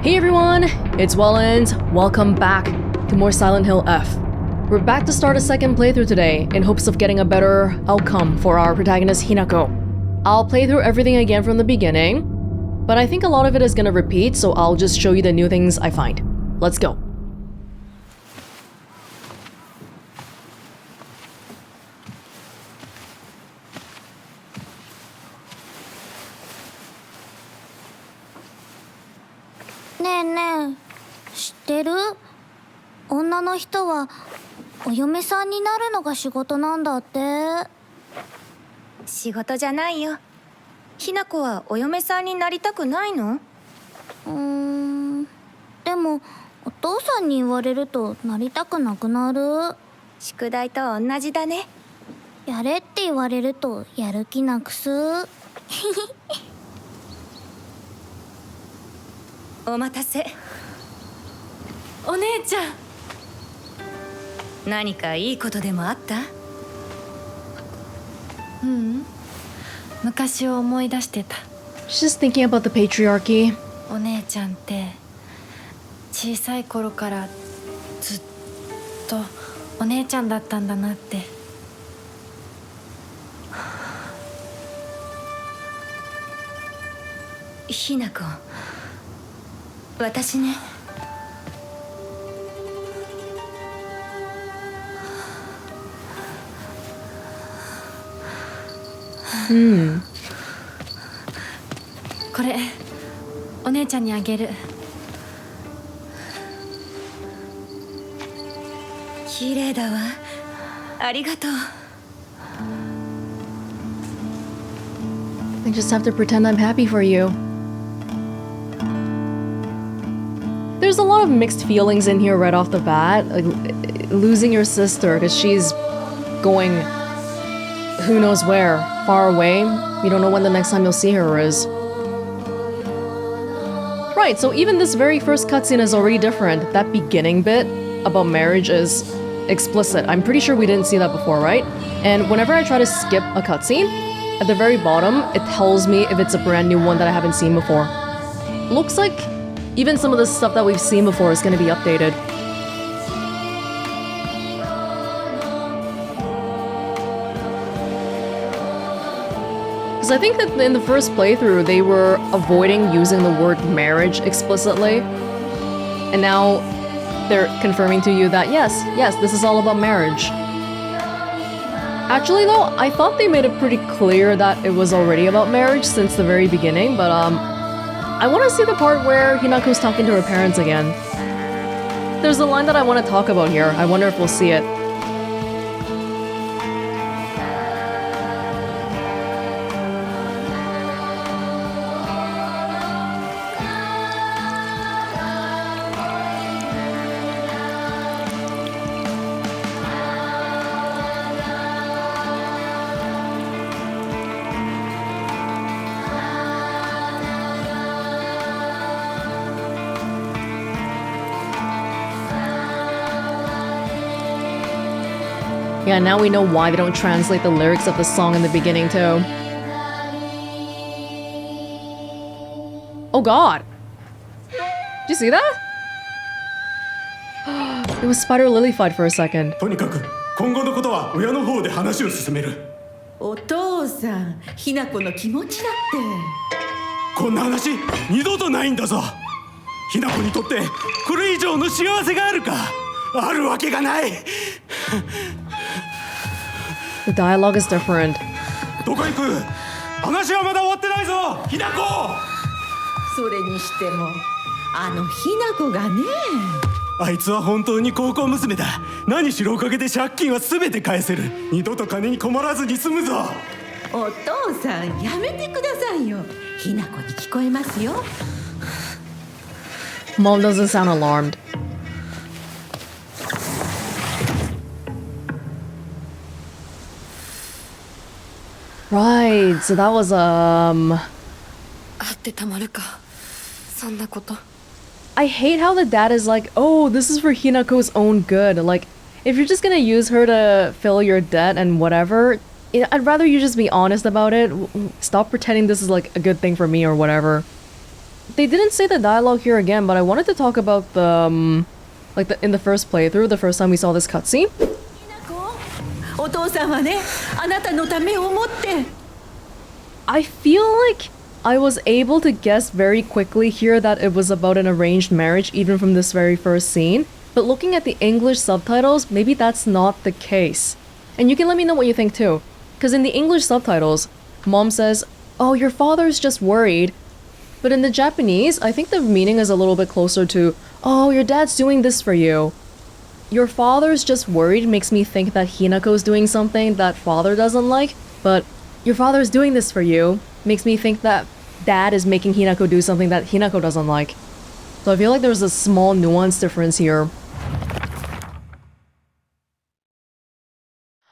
Hey everyone, it's Welonz. Welcome back to more Silent Hill F. We're back to start a second playthrough today in hopes of getting a better outcome for our protagonist Hinako. I'll play through everything again from the beginning, but I think a lot of it is gonna repeat, so I'll just show you the new things I find. Let's go.ねえねえ、知ってる？女の人はお嫁さんになるのが仕事なんだって。仕事じゃないよ。ひな子はお嫁さんになりたくないの？でもお父さんに言われるとなりたくなくなる。宿題と同じだね。やれって言われるとやる気なくす。お待たせ。お姉ちゃん。何かいいことでもあった？昔を思い出してた。Just thinking about the patriarchy. お姉ちゃんって小さい頃からずっとお姉ちゃんだったんだなって。ひな子、私ね。これお姉ちゃんにあげる。綺麗だわ。ありがとう。I just have to pretend I'm happy for you. There's a lot of mixed feelings in here right off the bat. Like, losing your sister because she's going who knows where, far away. You don't know when the next time you'll see her is. Right, so even this very first cutscene is already different. That beginning bit about marriage is explicit. I'm pretty sure we didn't see that before, right? And whenever I try to skip a cutscene, at the very bottom, it tells me if it's a brand new one that I haven't seen before. Looks like even some of the stuff that we've seen before is going to be updated. Because I think that in the first playthrough, they were avoiding using the word marriage explicitly. And now they're confirming to you that yes, this is all about marriage. Actually though, I thought they made it pretty clear that it was already about marriage since the very beginning, but I want to see the part where Hinako's talking to her parents again. There's a line that I want to talk about here. I wonder if we'll see it. Yeah, now we know why they don't translate the lyrics of the song in the beginning, too. Oh god! Did you see that? It was Spider Lilyfied for a second. とにかく今後のことは親の方で話を進める。お父さん、ひな子の気持ちだって。こんな話二度とないんだぞ。ひな子にとってこれ以上の幸せがあるか？あるわけがない。The dialogue is different. どこ行く？話はまだ終わってないぞ、ひな子。それにしてもあのひな子がね。あいつは本当に高校娘だ。何しろおかげで借金は全て返せる。二度と金に困らずに済むぞ。お父さんやめてくださいよ。ひな子に聞こえますよ。Mom doesn't sound alarmed. Right, so that was あってたまるか。そんなこと。I hate how the dad is like, oh, this is for Hinako's own good. Like, if you're just gonna use her to fill your debt and whatever, I'd rather you just be honest about it. Stop pretending this is like a good thing for me or whatever. they didn't say the dialogue here again, but I wanted to talk about the, in the first playthrough, the first time we saw this cutscene. お父さんはね、あなたのためを思って。 I feel like I was able to guess very quickly here that it was about an arranged marriage even from this very first scene, but looking at the English subtitles, maybe that's not the case. And you can let me know what you think too, because in the English subtitles, Mom says, "Oh, your father's just worried," but in the Japanese, I think the meaning is a little bit closer to, "Oh, your dad's doing this for you." Your father's just worried makes me think that Hinako's doing something that father doesn't like, but your father's doing this for you makes me think that dad is making Hinako do something that Hinako doesn't like. So I feel like there's a small nuance difference here.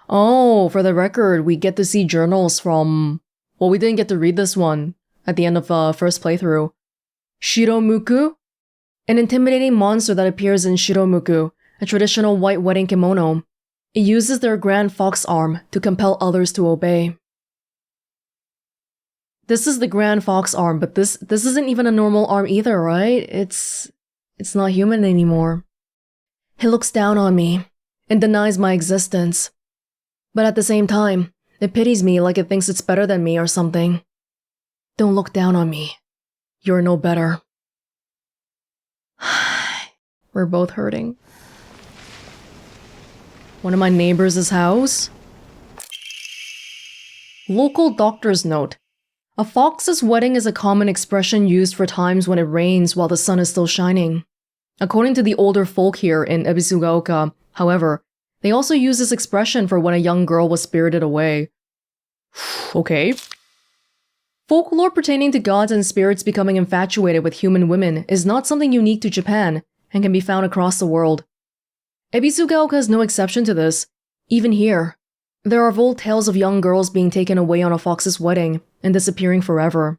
Oh, for the record, we get to see journals from... Well, we didn't get to read this one at the end of first playthrough. Shiromuku? An intimidating monster that appears in Shiromuku, a traditional white wedding kimono. It uses their grand fox arm to compel others to obey. This is the grand fox arm, but this isn't even a normal arm either, right? It's not human anymore. It looks down on me and denies my existence. But at the same time, it pities me like it thinks it's better than me or something. Don't look down on me. You're no better. We're both hurting. One of my neighbors' house? Local doctor's note. A fox's wedding is a common expression used for times when it rains while the sun is still shining. According to the older folk here in Ebisugaoka, however, they also use this expression for when a young girl was spirited away. Okay. Folklore pertaining to gods and spirits becoming infatuated with human women is not something unique to Japan and can be found across the world. Ebisugaoka is no exception to this. Even here, there are old tales of young girls being taken away on a fox's wedding and disappearing forever.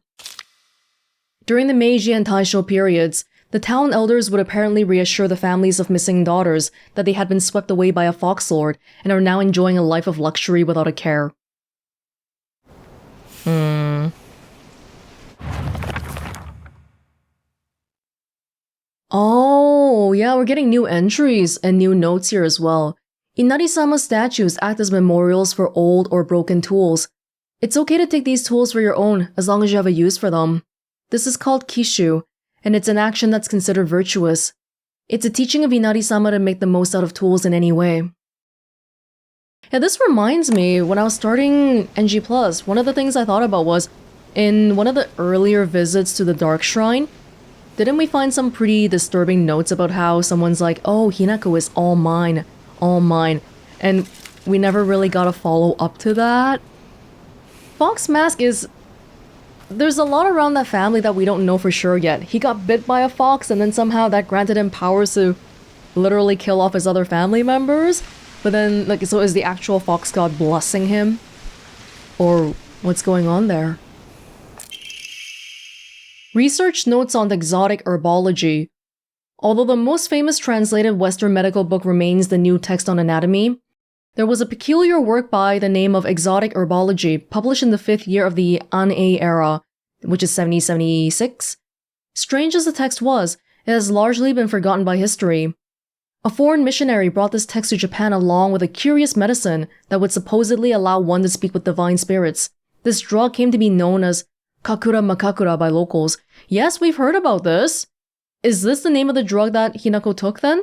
During the Meiji and Taisho periods, the town elders would apparently reassure the families of missing daughters that they had been swept away by a fox lord and are now enjoying a life of luxury without a care. Oh, yeah, we're getting new entries and new notes here as well. Inari-sama statues act as memorials for old or broken tools. It's okay to take these tools for your own as long as you have a use for them. This is called kishu, and it's an action that's considered virtuous. It's a teaching of Inari-sama to make the most out of tools in any way. Yeah, this reminds me, when I was starting NG+, one of the things I thought about was, in one of the earlier visits to the Dark Shrine, didn't we find some pretty disturbing notes about how someone's like, "Oh, Hinako is all mine, and we never really got a follow-up to that? Fox Mask is... There's a lot around that family that we don't know for sure yet. He got bit by a fox and then somehow that granted him powers to literally kill off his other family members? But then, like, so is the actual fox god blessing him? Or what's going on there? Research notes on exotic herbology. Although the most famous translated Western medical book remains the New Text on Anatomy, there was a peculiar work by the name of Exotic Herbology, published in the 5th year of the An-ei era, which is 7076. Strange as the text was, it has largely been forgotten by history. A foreign missionary brought this text to Japan along with a curious medicine that would supposedly allow one to speak with divine spirits. This drug came to be known as Kakura Makakura by locals. Yes, we've heard about this. Is this the name of the drug that Hinako took then?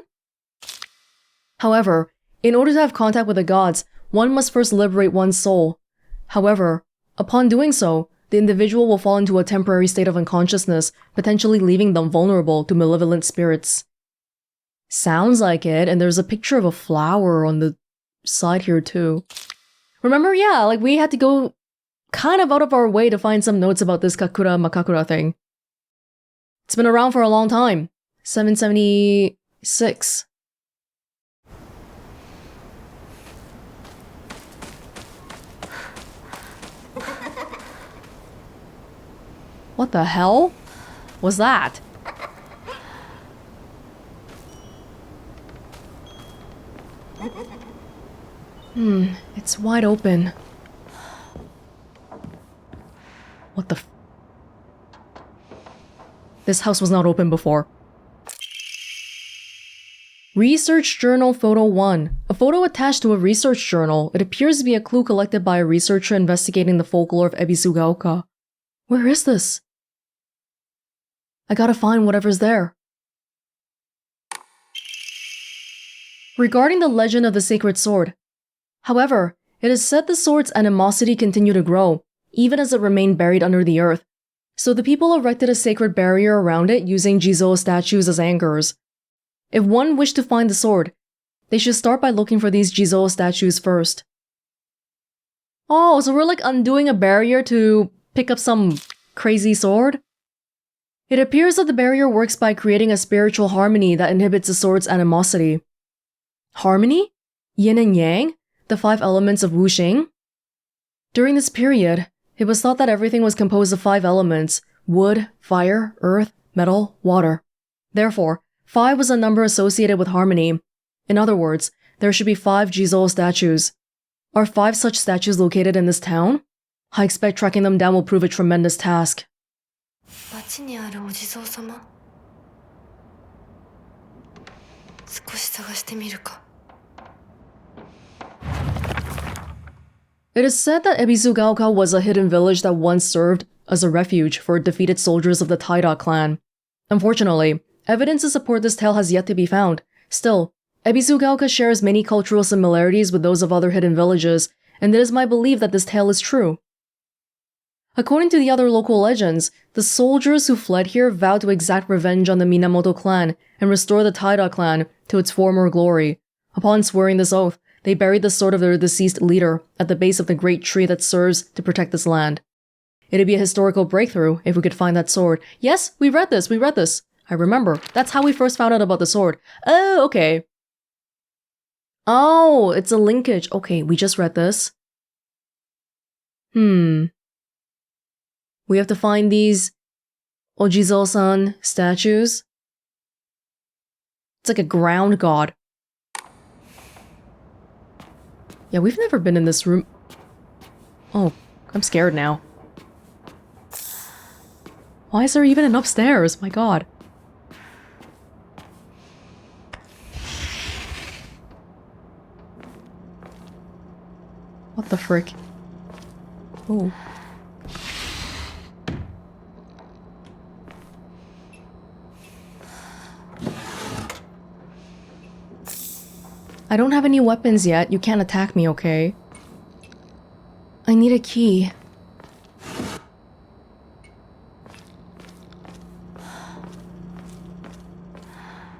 However, in order to have contact with the gods, one must first liberate one's soul. However, upon doing so, the individual will fall into a temporary state of unconsciousness, potentially leaving them vulnerable to malevolent spirits. Sounds like it, and there's a picture of a flower on the side here too. Remember, yeah, like we had to go kind of out of our way to find some notes about this Kakura Makakura thing. It's been around for a long time. 776. What the hell was that? It's wide open. What the This house was not open before. Research Journal Photo 1. A photo attached to a research journal. It appears to be a clue collected by a researcher investigating the folklore of Ebisugaoka. Where is this? I gotta find whatever's there. Regarding the legend of the sacred sword. However, it is said the sword's animosity continued to grow, even as it remained buried under the earth. So the people erected a sacred barrier around it using Jizo statues as anchors. If one wished to find the sword, they should start by looking for these Jizo statues first. Oh, so we're like undoing a barrier to pick up some crazy sword? It appears that the barrier works by creating a spiritual harmony that inhibits the sword's animosity. Harmony? Yin and Yang? The 5 elements of wuxing? During this period, it was thought that everything was composed of 5 elements: wood, fire, earth, metal, water. Therefore, 5 was a number associated with harmony. In other words, there should be 5 Jizo statues. Are 5 such statues located in this town? I expect tracking them down will prove a tremendous task. 町にあるお地蔵様。少し探してみるか。It is said that Ebisugaoka was a hidden village that once served as a refuge for defeated soldiers of the Taira clan. Unfortunately, evidence to support this tale has yet to be found. Still, Ebisugaoka shares many cultural similarities with those of other hidden villages, and it is my belief that this tale is true. According to the other local legends, the soldiers who fled here vowed to exact revenge on the Minamoto clan and restore the Taira clan to its former glory. Upon swearing this oath, they buried the sword of their deceased leader at the base of the great tree that serves to protect this land. It'd be a historical breakthrough if we could find that sword. Yes, we read this. I remember. That's how we first found out about the sword. Oh, okay. Oh, it's a linkage. Okay, we just read this. We have to find these Ojizo-san statues. It's like a ground god. Yeah, we've never been in this room. Oh, I'm scared now. Why is there even an upstairs? My god. What the frick? Oh. I don't have any weapons yet. You can't attack me, okay? I need a key.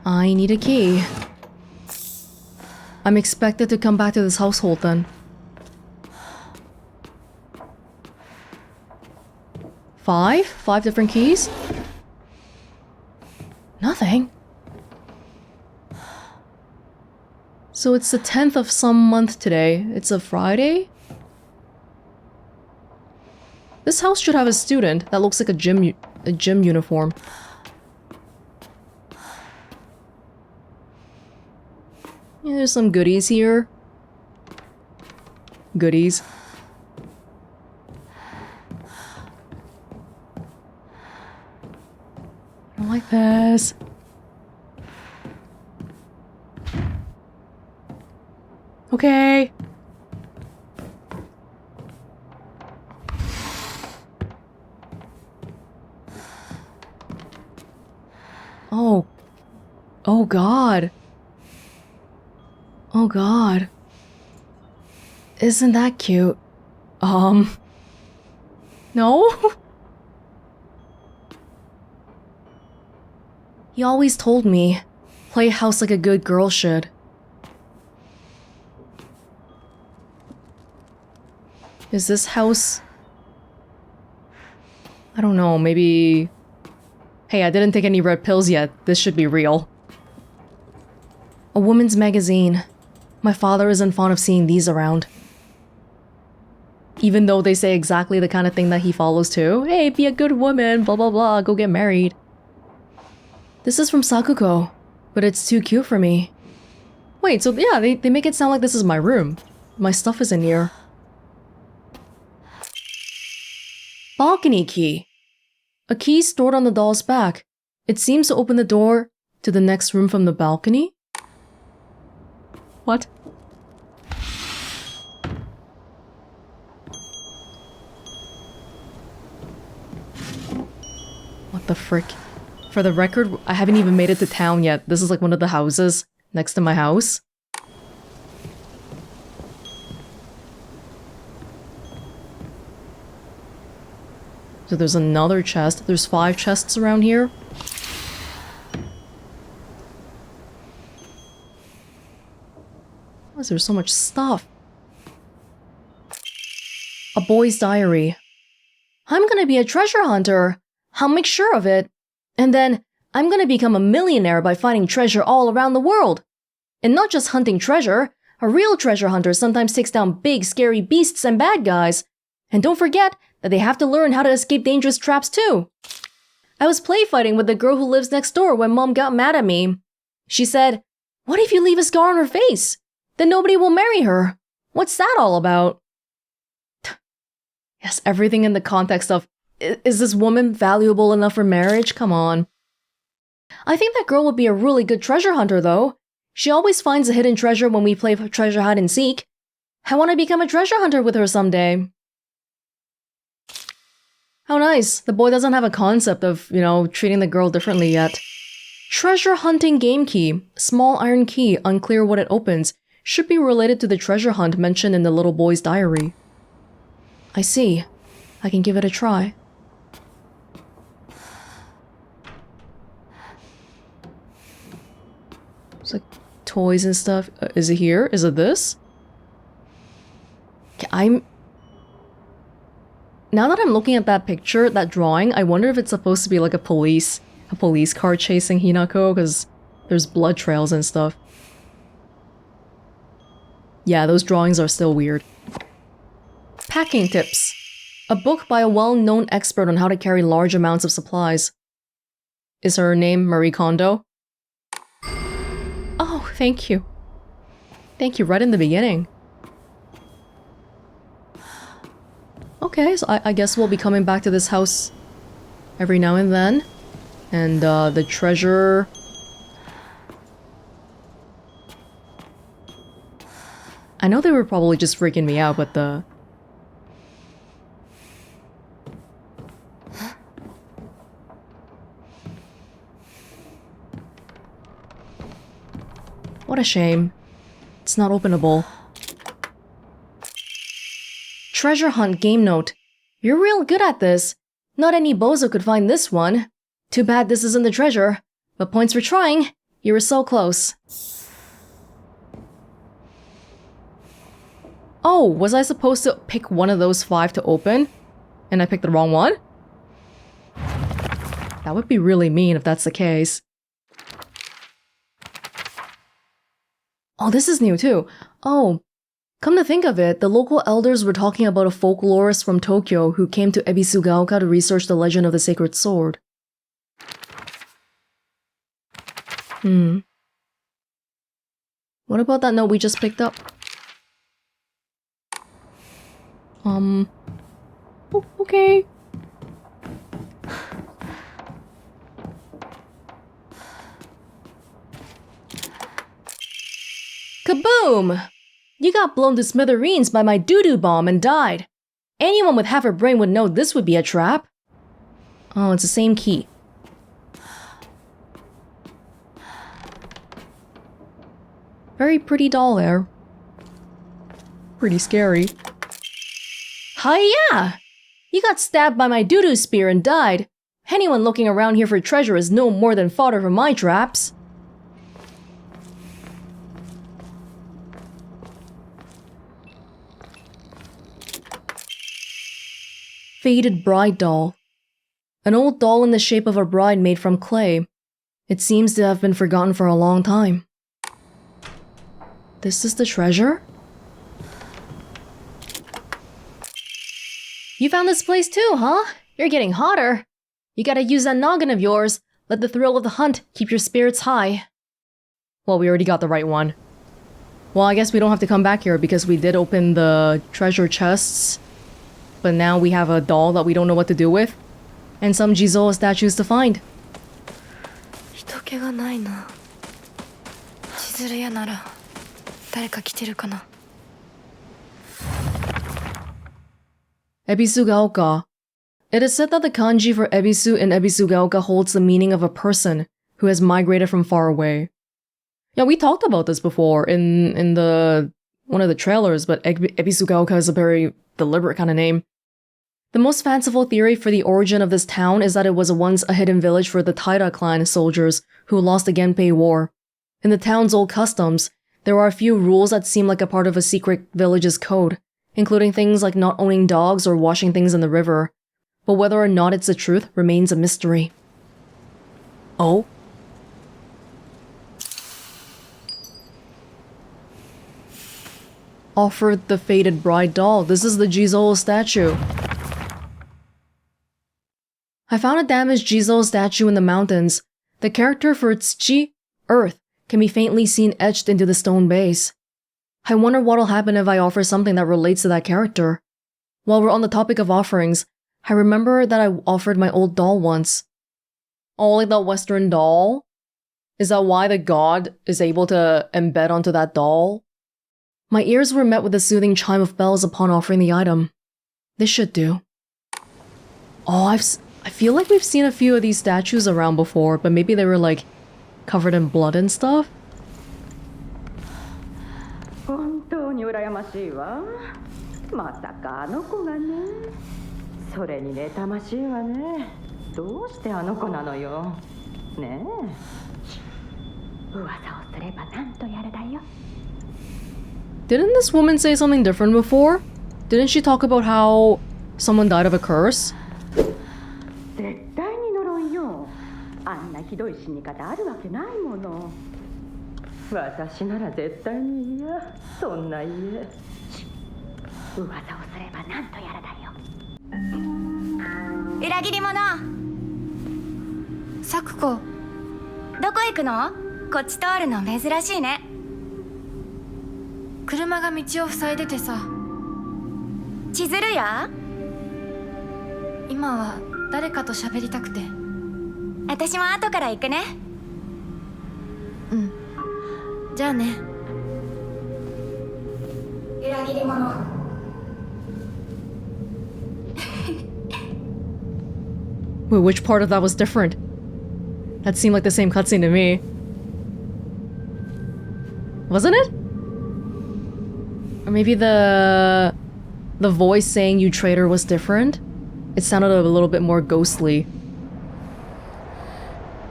I need a key. I'm expected to come back to this household then. 5? 5 different keys? Nothing. So it's the 10th of some month today. It's a Friday? This house should have a student. That looks like a gym uniform. Yeah, there's some goodies here. Goodies. I don't like this. Okay. Oh. Oh god. Oh god. Isn't that cute? No? He always told me, play house like a good girl should. Is this house... I don't know, maybe... Hey, I didn't take any red pills yet. This should be real. A woman's magazine. My father isn't fond of seeing these around. Even though they say exactly the kind of thing that he follows too. Hey, be a good woman, blah blah blah, go get married. This is from Sakuko, but it's too cute for me. Wait, so yeah, they make it sound like this is my room. My stuff is in here. Balcony key. A key stored on the doll's back. It seems to open the door to the next room from the balcony. What? What the frick? For the record, I haven't even made it to town yet. This is like one of the houses next to my house. So there's another chest. There's 5 chests around here. Why is there so much stuff? A boy's diary. I'm gonna be a treasure hunter. I'll make sure of it. And then I'm gonna become a millionaire by finding treasure all around the world. And not just hunting treasure. A real treasure hunter sometimes takes down big, scary beasts and bad guys. And don't forget that they have to learn how to escape dangerous traps too. I was play fighting with the girl who lives next door when Mom got mad at me. She said, "What if you leave a scar on her face? Then nobody will marry her. What's that all about?" Yes, everything in the context of, is this woman valuable enough for marriage? Come on. I think that girl would be a really good treasure hunter though. She always finds a hidden treasure when we play treasure hide and seek. I want to become a treasure hunter with her someday. How nice. The boy doesn't have a concept of, treating the girl differently yet. Treasure hunting game key. Small iron key, unclear what it opens. Should be related to the treasure hunt mentioned in the little boy's diary. I see. I can give it a try. It's like toys and stuff. Is it here? Is it this? Now that I'm looking at that picture, that drawing, I wonder if it's supposed to be like a police car chasing Hinako, because there's blood trails and stuff. Yeah, those drawings are still weird. Packing tips. A book by a well-known expert on how to carry large amounts of supplies. Is her name Marie Kondo? Oh, thank you. Thank you, right in the beginning. Okay, so I guess we'll be coming back to this house every now and then. And the treasure... I know they were probably just freaking me out, but the... What a shame. It's not openable. Treasure hunt game note. You're real good at this. Not any bozo could find this one. Too bad this isn't the treasure. But points for trying. You were so close. Oh, was I supposed to pick one of those 5 to open? And I picked the wrong one? That would be really mean if that's the case. Oh, this is new too. Oh, come to think of it, the local elders were talking about a folklorist from Tokyo who came to Ebisugaoka to research the legend of the sacred sword. What about that note we just picked up? Okay. Kaboom! You got blown to smithereens by my doo-doo bomb and died. Anyone with half a brain would know this would be a trap. Oh, it's the same key. Very pretty doll there. Pretty scary. Hi-ya! You got stabbed by my doo-doo spear and died. Anyone looking around here for treasure is no more than fodder for my traps. Faded bride doll. An old doll in the shape of a bride made from clay. It seems to have been forgotten for a long time. This is the treasure? You found this place too, huh? You're getting hotter. You gotta use that noggin of yours. Let the thrill of the hunt keep your spirits high. Well, we already got the right one. Well, I guess we don't have to come back here because we did open the treasure chests. But now we have a doll that we don't know what to do with. And some Jizo statues to find. 人気がないな。千鶴屋なら誰か来てるかな。Ebisugaoka. It is said that the kanji for Ebisu in Ebisugaoka holds the meaning of a person who has migrated from far away. Yeah, we talked about this before in the one of the trailers, but Ebisugaoka is a very deliberate kind of name. The most fanciful theory for the origin of this town is that it was once a hidden village for the Taira clan soldiers who lost the Genpei War. In the town's old customs, there are a few rules that seem like a part of a secret village's code, including things like not owning dogs or washing things in the river. But whether or not it's the truth remains a mystery. Oh? Offered the faded bride doll. This is the Jizo statue. I found a damaged Jizo statue in the mountains. The character for its Chi, earth, can be faintly seen etched into the stone base. I wonder what'll happen if I offer something that relates to that character. While we're on the topic of offerings, I remember that I offered my old doll once. Oh, like that Western doll? Is that why the god is able to embed onto that doll? My ears were met with a soothing chime of bells upon offering the item. This should do. Oh, I feel like we've seen a few of these statues around before, but maybe they were like covered in blood and stuff? 本当に羨ましいわ。まさかあの子がね。それに妬ましいわね。どうしてあの子なのよ。ねえ。噂をすればなんとやるだよ。 Didn't this woman say something different before? Didn't she talk about how someone died of a curse? 絶対に呪いよ。あんなひどい死に方あるわけないもの。私なら絶対に嫌。そんな家。噂をすればなんとやらだよ。裏切り者。サクコ。どこ行くの？こっち通るの珍しいね。車が道を塞いでてさ。千鶴屋？今は誰かと喋りたくて。私も後から行くね。うん。じゃあね。裏切り者。Wait, which part of that was different? That seemed like the same cutscene to me. Wasn't it? Or maybe the voice saying you traitor was different? It sounded a little bit more ghostly.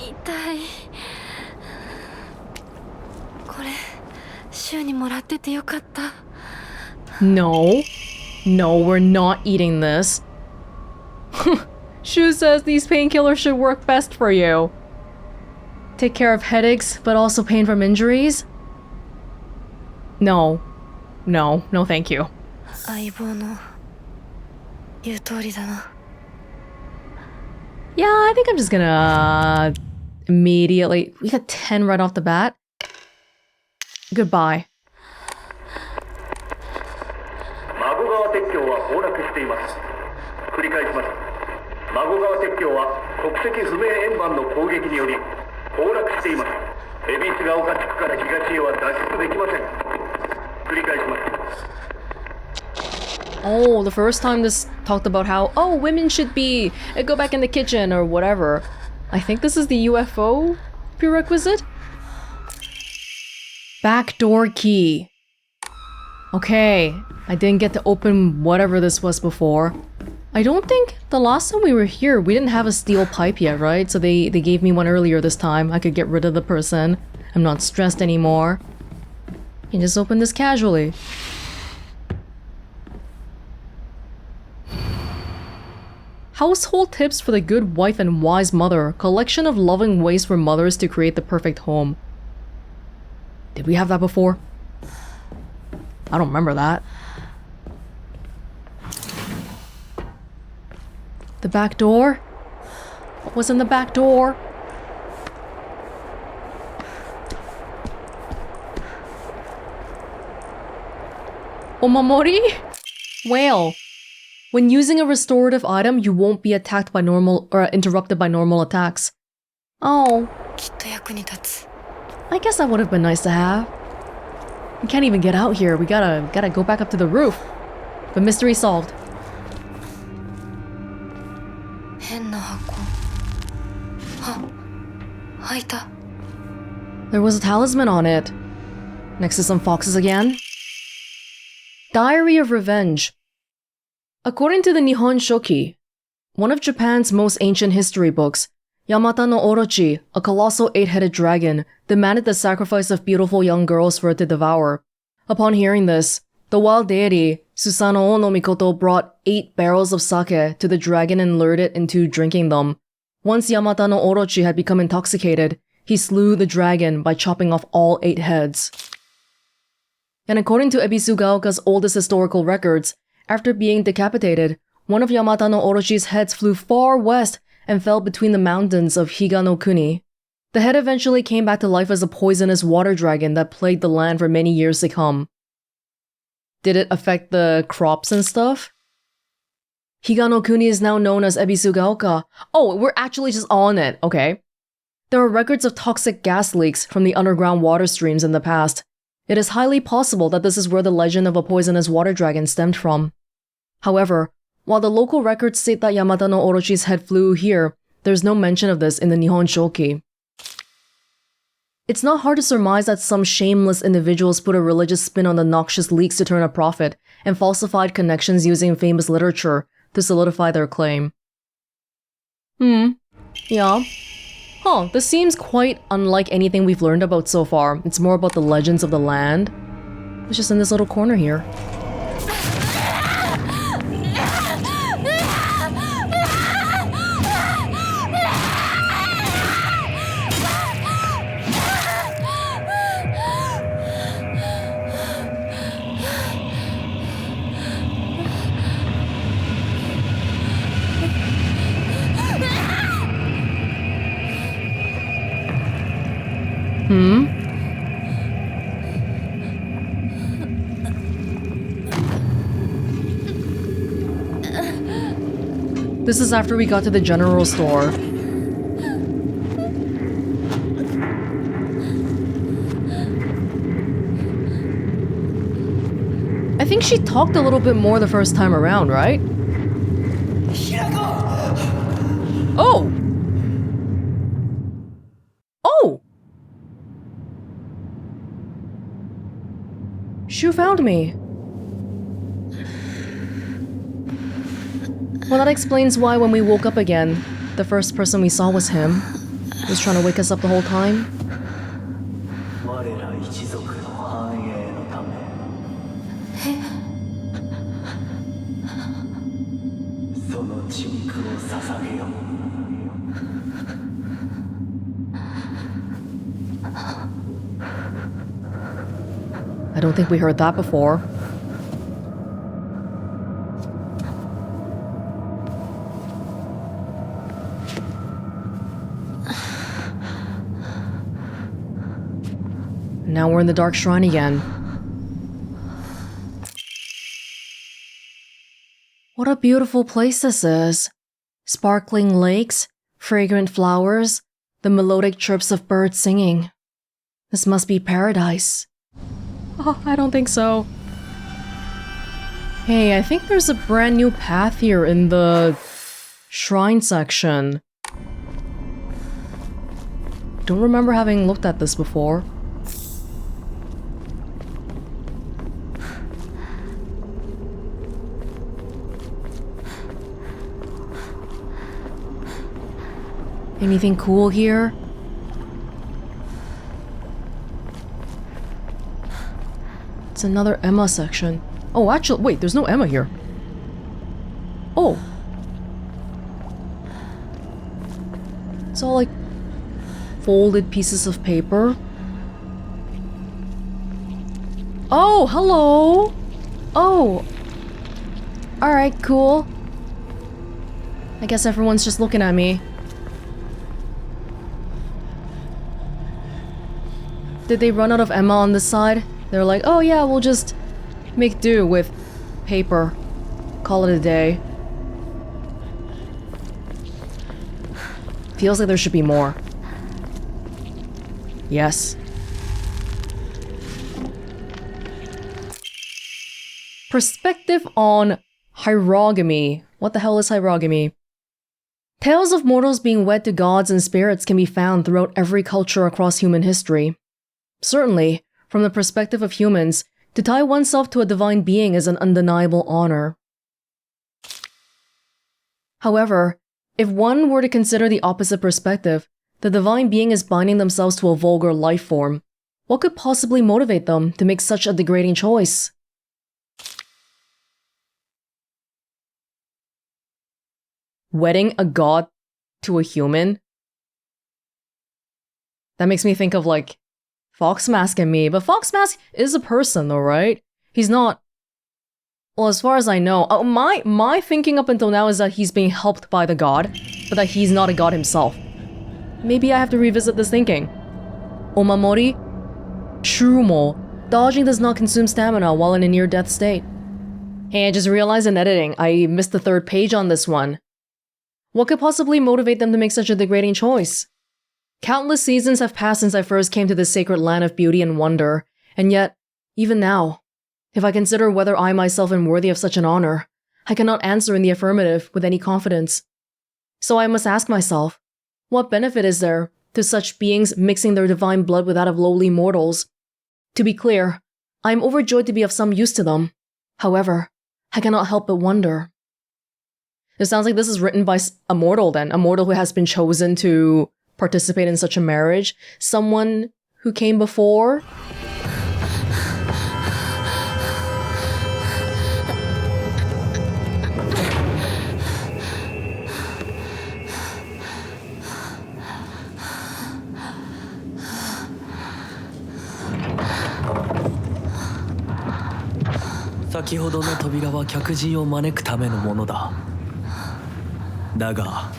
痛い。これ、シュウにもらっててよかった。No. No, we're not eating this. Shu says these painkillers should work best for you. Take care of headaches, but also pain from injuries? No. No, no thank you. 相棒の言う通りだな。Yeah, I think I'm just gonna immediately... We got 10 right off the bat. Goodbye. 孫川鉄橋は崩落しています。繰り返します。孫川鉄橋は国籍不明円盤の攻撃により崩落しています。恵比寿ヶ丘地区から東へは脱出できません。繰り返します。 Oh, the first time this talked about how, oh, women should be, go back in the kitchen or whatever. I think this is the UFO prerequisite? Backdoor key. Okay, I didn't get to open whatever this was before. I don't think the last time we were here, we didn't have a steel pipe yet, right? So they gave me one earlier this time. I could get rid of the person. I'm not stressed anymore. You can just open this casually. Household tips for the good wife and wise mother. Collection of loving ways for mothers to create the perfect home. Did we have that before? I don't remember that. The back door? What was in the back door? Omamori? Whale. When using a restorative item, you won't be attacked by normal or interrupted by normal attacks. Oh. きっと役に立つ。 I guess that would have been nice to have. We can't even get out here. We gotta go back up to the roof. But mystery solved. 変な箱。あ、開いた。 There was a talisman on it. Next to some foxes again. Diary of Revenge. According to the Nihon Shoki, one of Japan's most ancient history books, Yamata no Orochi, a colossal 8-headed dragon, demanded the sacrifice of beautiful young girls for it to devour. Upon hearing this, the wild deity, Susanoo no Mikoto, brought 8 barrels of sake to the dragon and lured it into drinking them. Once Yamata no Orochi had become intoxicated, he slew the dragon by chopping off all 8 heads. And according to Ebisugaoka's oldest historical records, after being decapitated, one of Yamata no Orochi's heads flew far west and fell between the mountains of Higa-no-Kuni. The head eventually came back to life as a poisonous water dragon that plagued the land for many years to come. Did it affect the crops and stuff? Higa-no-Kuni is now known as Ebisugaoka. Oh, we're actually just on it, okay. There are records of toxic gas leaks from the underground water streams in the past. It is highly possible that this is where the legend of a poisonous water dragon stemmed from. However, while the local records state that Yamata no Orochi's head flew here, there's no mention of this in the Nihon Shoki. It's not hard to surmise that some shameless individuals put a religious spin on the noxious leaks to turn a profit and falsified connections using famous literature to solidify their claim. Yeah. Huh, this seems quite unlike anything we've learned about so far. It's more about the legends of the land. It's just in this little corner here. This is after we got to the general store. I think she talked a little bit more the first time around, right? Oh! Oh! Shu found me. Well, that explains why when we woke up again, the first person we saw was him. He was trying to wake us up the whole time. I don't think we heard that before. Now we're in the dark shrine again. What a beautiful place this is. Sparkling lakes, fragrant flowers, the melodic chirps of birds singing. This must be paradise. Oh, I don't think so. Hey, I think there's a brand new path here in the shrine section. Don't remember having looked at this before. Anything cool here? It's another Emma section. Oh, actually, wait, there's no Emma here. Oh. It's all like folded pieces of paper. Oh, hello. Oh. Alright, cool. I guess everyone's just looking at me. Did they run out of Emma on this side? They're like, oh yeah, we'll just make do with paper. Call it a day. Feels like there should be more. Yes. Perspective on hierogamy. What the hell is hierogamy? Tales of mortals being wed to gods and spirits can be found throughout every culture across human history. Certainly, from the perspective of humans, to tie oneself to a divine being is an undeniable honor. However, if one were to consider the opposite perspective, the divine being is binding themselves to a vulgar life form, what could possibly motivate them to make such a degrading choice? Wedding a god to a human? That makes me think of like Foxmask and me, but Foxmask is a person though, right? He's not... Well, as far as I know, my thinking up until now is that he's being helped by the god, but that he's not a god himself. Maybe I have to revisit this thinking. Omamori? Shurumo. Dodging does not consume stamina while in a near-death state. Hey, I just realized in editing, I missed the third page on this one. What could possibly motivate them to make such a degrading choice? Countless seasons have passed since I first came to this sacred land of beauty and wonder, and yet, even now, if I consider whether I myself am worthy of such an honor, I cannot answer in the affirmative with any confidence. So I must ask myself, what benefit is there to such beings mixing their divine blood with that of lowly mortals? To be clear, I am overjoyed to be of some use to them. However, I cannot help but wonder. It sounds like this is written by a mortal then, a mortal who has been chosen to participate in such a marriage. Someone who came before. Daga,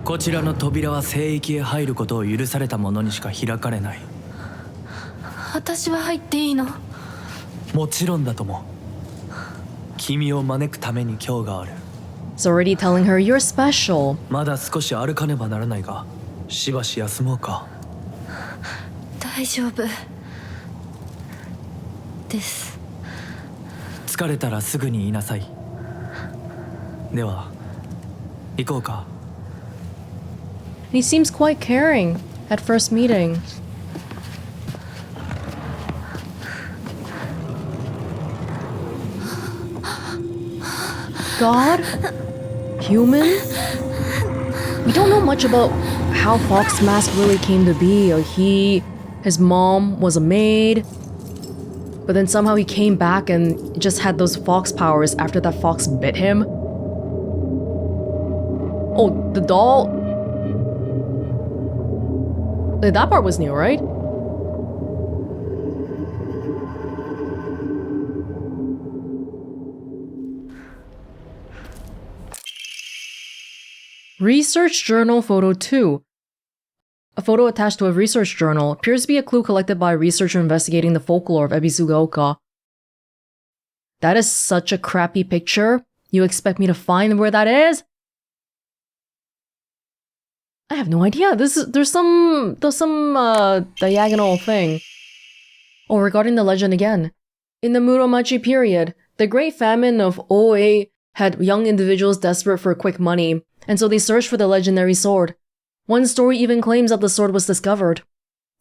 こちらの扉は聖域へ入ることを許された者にしか開かれない。私は入っていいの？もちろんだとも。君を招くために今日がある。It's already telling her you're special. まだ少し歩かねばならないが、しばし休もうか。大丈夫です。疲れたらすぐに言いなさい。では。行こうか。He seems quite caring at first meeting. God? Human? We don't know much about how Foxmask really came to be. His mom was a maid, but then somehow he came back and just had those fox powers after that fox bit him. Oh, the doll... That part was new, right? Research Journal Photo 2. A photo attached to a research journal appears to be a clue collected by a researcher investigating the folklore of Ebisugaoka. That is such a crappy picture. You expect me to find where that is? I have no idea. There's some diagonal thing. Oh, regarding the legend again. In the Muromachi period, the Great Famine of Oe had young individuals desperate for quick money, and so they searched for the legendary sword. One story even claims that the sword was discovered.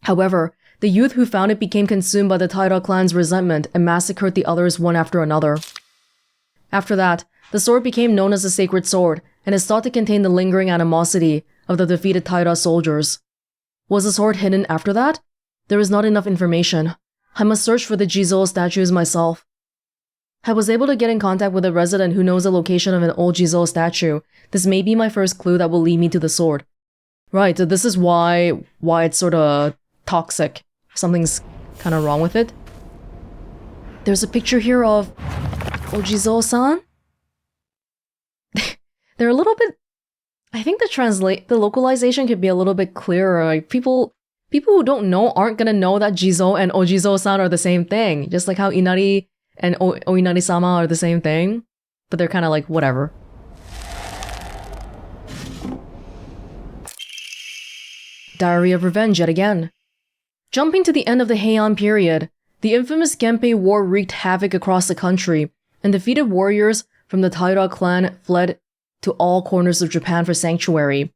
However, the youth who found it became consumed by the Taira clan's resentment and massacred the others one after another. After that, the sword became known as the Sacred Sword, and is thought to contain the lingering animosity of the defeated Taira soldiers. Was the sword hidden after that? There is not enough information. I must search for the Jizo statues myself. I was able to get in contact with a resident who knows the location of an old Jizo statue. This may be my first clue that will lead me to the sword. Right, so this is why it's sort of toxic. Something's kind of wrong with it. There's a picture here of Ojizo-san? They're a little bit... I think the localization could be a little bit clearer. Like people who don't know aren't gonna know that Jizo and Ojizo-san are the same thing. Just like how Inari and Oinari-sama are the same thing. But they're kind of like, whatever. Diary of Revenge yet again. Jumping to the end of the Heian period, the infamous Genpei War wreaked havoc across the country, and defeated warriors from the Taira clan fled to all corners of Japan for sanctuary.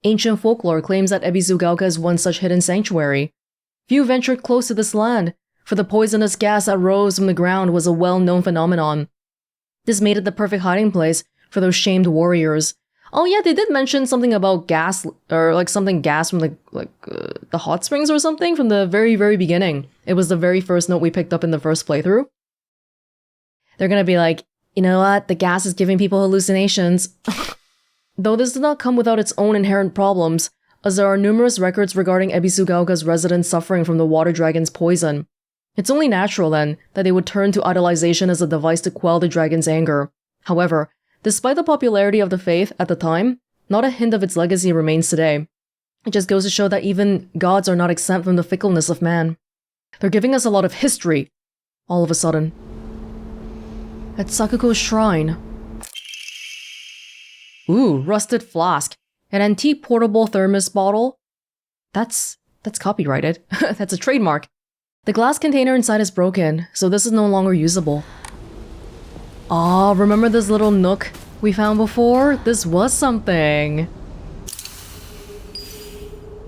Ancient folklore claims that Ebisugaoka is one such hidden sanctuary. Few ventured close to this land, for the poisonous gas that rose from the ground was a well-known phenomenon. This made it the perfect hiding place for those shamed warriors. Oh yeah, they did mention something about gas, or like something gas from the hot springs or something from the very, very beginning. It was the very first note we picked up in the first playthrough. They're gonna be like, you know what, the gas is giving people hallucinations. Though this did not come without its own inherent problems, as there are numerous records regarding Ebisugaoka's residents suffering from the water dragon's poison. It's only natural, then, that they would turn to idolization as a device to quell the dragon's anger. However, despite the popularity of the faith at the time, not a hint of its legacy remains today. It just goes to show that even gods are not exempt from the fickleness of man. They're giving us a lot of history, all of a sudden. At Sakuko's shrine. Ooh, rusted flask. An antique portable thermos bottle. That's copyrighted. That's a trademark. The glass container inside is broken, so this is no longer usable. Ah, remember this little nook we found before? This was something.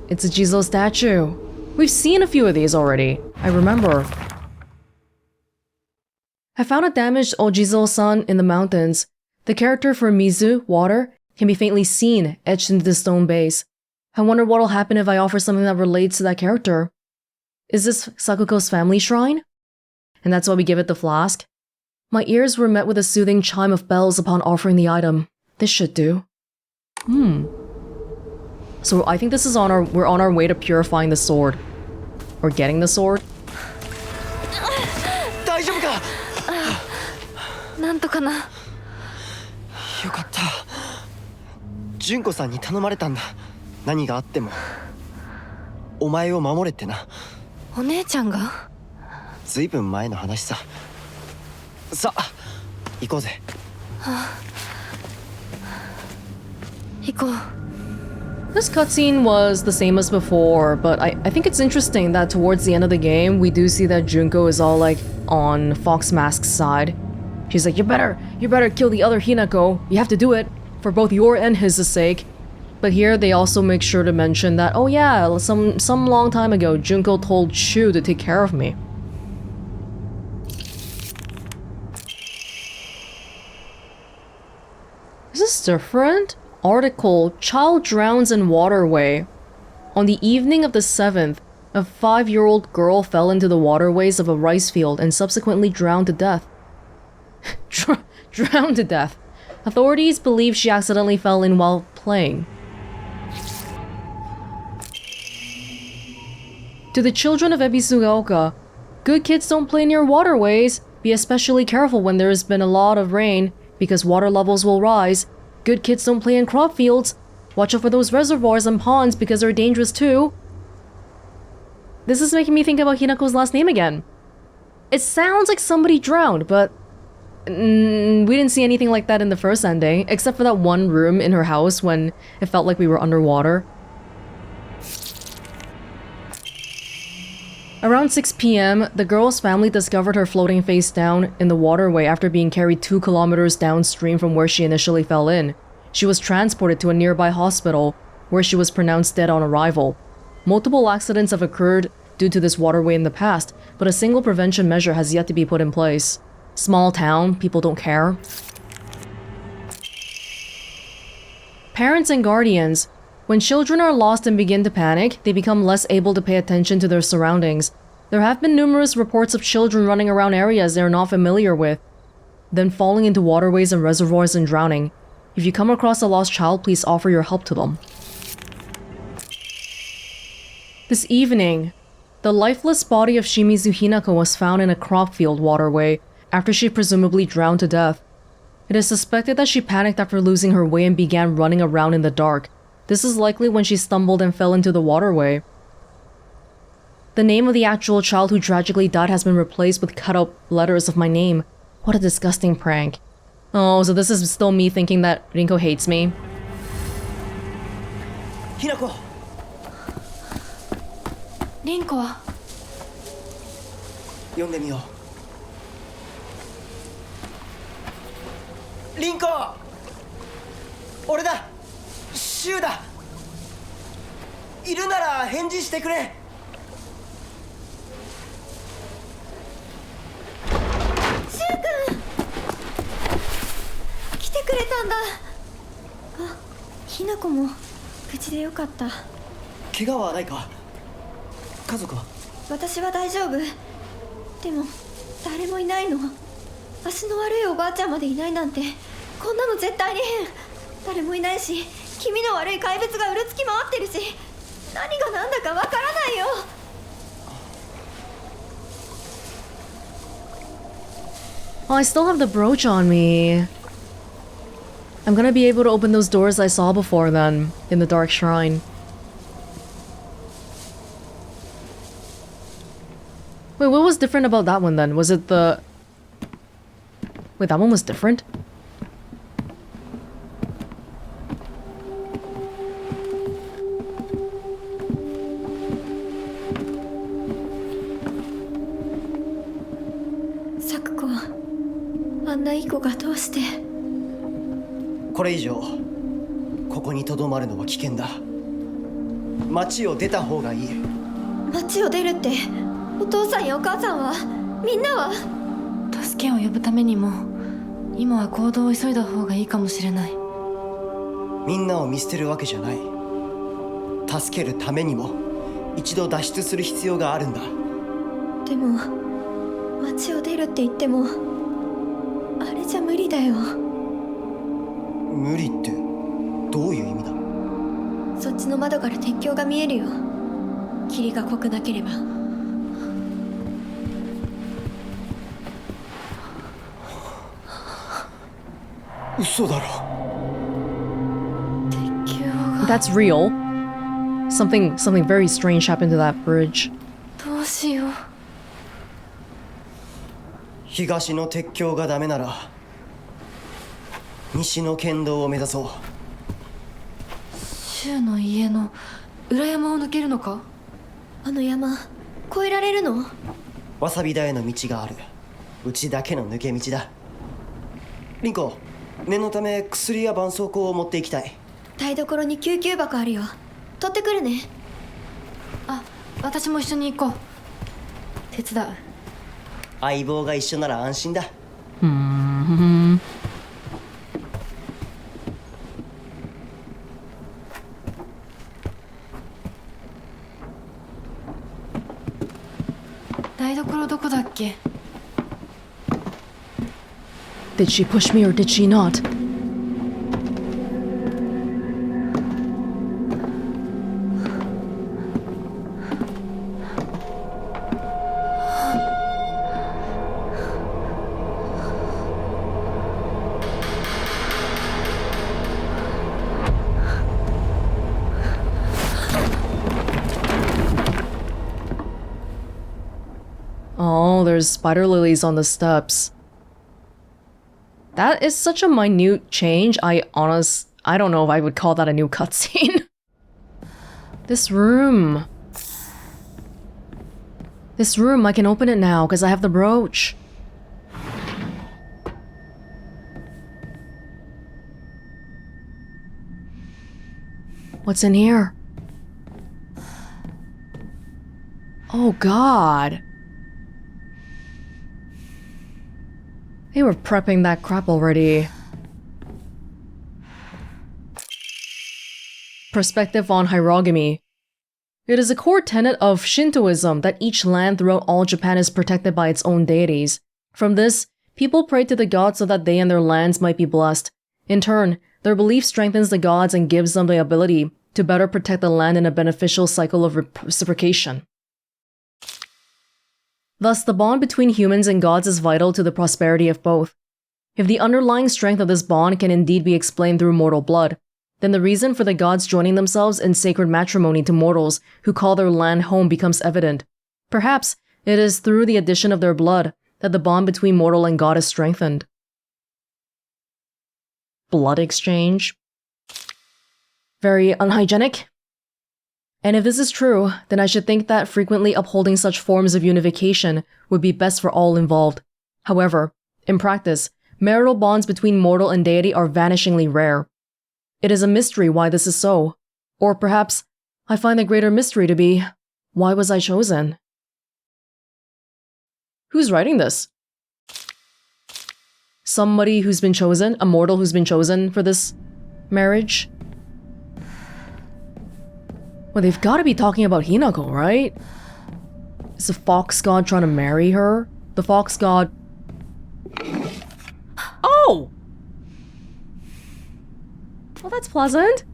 It's a Jizo statue. We've seen a few of these already. I remember. I found a damaged Ojizo-san in the mountains. The character for Mizu, water, can be faintly seen etched into the stone base. I wonder what'll happen if I offer something that relates to that character. Is this Sakuko's family shrine? And that's why we give it the flask? My ears were met with a soothing chime of bells upon offering the item. This should do. So I think this is we're on our way to purifying the sword. Or getting the sword. 大丈夫か? なんとかな。よかった。純子さんに頼まれたんだ。何があってもお前を守れってな。お姉ちゃんが？ずいぶん前の話さ。さあ、行こうぜ。行こう。 This cutscene was the same as before, but I think it's interesting that towards the end of the game, we do see that Junko is all like on Fox Mask's side. She's like, you better kill the other Hinako. You have to do it for both your and his sake. But here they also make sure to mention that, oh yeah, some long time ago, Junko told Shu to take care of me. Is this different? Article, child drowns in waterway. On the evening of the 7th, a 5-year-old girl fell into the waterways of a rice field and subsequently drowned to death. Drowned to death. Authorities believe she accidentally fell in while playing. To the children of Ebisugaoka, good kids don't play near waterways. Be especially careful when there has been a lot of rain, because water levels will rise. Good kids don't play in crop fields. Watch out for those reservoirs and ponds because they're dangerous too. This is making me think about Hinako's last name again. It sounds like somebody drowned, but we didn't see anything like that in the first ending, except for that one room in her house when it felt like we were underwater. Around 6 p.m., the girl's family discovered her floating face down in the waterway after being carried 2 kilometers downstream from where she initially fell in. She was transported to a nearby hospital, where she was pronounced dead on arrival. Multiple accidents have occurred due to this waterway in the past, but a single prevention measure has yet to be put in place. Small town, people don't care. Parents and guardians. When children are lost and begin to panic, they become less able to pay attention to their surroundings. There have been numerous reports of children running around areas they are not familiar with, then falling into waterways and reservoirs and drowning. If you come across a lost child, please offer your help to them. This evening, the lifeless body of Shimizu Hinako was found in a crop field waterway after she presumably drowned to death. It is suspected that she panicked after losing her way and began running around in the dark. This is likely when she stumbled and fell into the waterway. The name of the actual child who tragically died has been replaced with cut-out letters of my name. What a disgusting prank. Oh, so this is still me thinking that Rinko hates me. Hinako! 凛子は読んでみよう。リンコ、俺だ、シュウだ。いるなら返事してくれ。シュウ君、来てくれたんだ。あ、ひなこも無事でよかった。怪我はないか？家族は？私は大丈夫。でも誰もいないの。足の悪いおばあちゃんまでいないなんて、こんなの絶対に変。誰もいないし、気味の悪い怪物がうろつき回ってるし、何が何だかわからないよ。Oh, I still have the brooch on me. I'm gonna be able to open those doors I saw before then, in the dark shrine. Wait, what was different about that one then? Was it the... Wait, that one was different? Sakuko, あんないい子がどうして。これ以上ここにとどまるのは危険だ。町を出た方がいい。町を出るって、お父さんやお母さんは、みんなは？助けを呼ぶためにも、今は行動を急いだ方がいいかもしれない。みんなを見捨てるわけじゃない。助けるためにも一度脱出する必要があるんだ。でも町を出るって言っても、あれじゃ無理だよ。無理ってどういう意味だ？そっちの窓から鉄橋が見えるよ。霧が濃くなければ。嘘だろ。 That's real. Something very strange happened to that bridge. どうしよう。東の鉄橋がダメなら西の県道を目指そう。柊の家の裏山を抜けるのか？あの山越えられるの？わさび田への道がある。うちだけの抜け道だ。リンコ、念のため薬や絆創膏を持っていきたい。台所に救急箱あるよ。取ってくるね。あ、私も一緒に行こう。手伝う。相棒が一緒なら安心だ。台所どこだっけ？ Did she push me or did she not? Oh, there's spider lilies on the steps. That is such a minute change. I don't know if I would call that a new cutscene. This room. This room, I can open it now because I have the brooch. What's in here? Oh God. They were prepping that crap already. Perspective on hierogamy. It is a core tenet of Shintoism that each land throughout all Japan is protected by its own deities. From this, people pray to the gods so that they and their lands might be blessed. In turn, their belief strengthens the gods and gives them the ability to better protect the land in a beneficial cycle of reciprocation. Thus, the bond between humans and gods is vital to the prosperity of both. If the underlying strength of this bond can indeed be explained through mortal blood, then the reason for the gods joining themselves in sacred matrimony to mortals who call their land home becomes evident. Perhaps it is through the addition of their blood that the bond between mortal and god is strengthened. Blood exchange? Very unhygienic? And if this is true, then I should think that frequently upholding such forms of unification would be best for all involved. However, in practice, marital bonds between mortal and deity are vanishingly rare. It is a mystery why this is so. Or perhaps, I find the greater mystery to be, why was I chosen? Who's writing this? Somebody who's been chosen? A mortal who's been chosen for this marriage? Well, they've got to be talking about Hinako, right? Is the fox god trying to marry her? The fox god... Oh! Well, that's pleasant.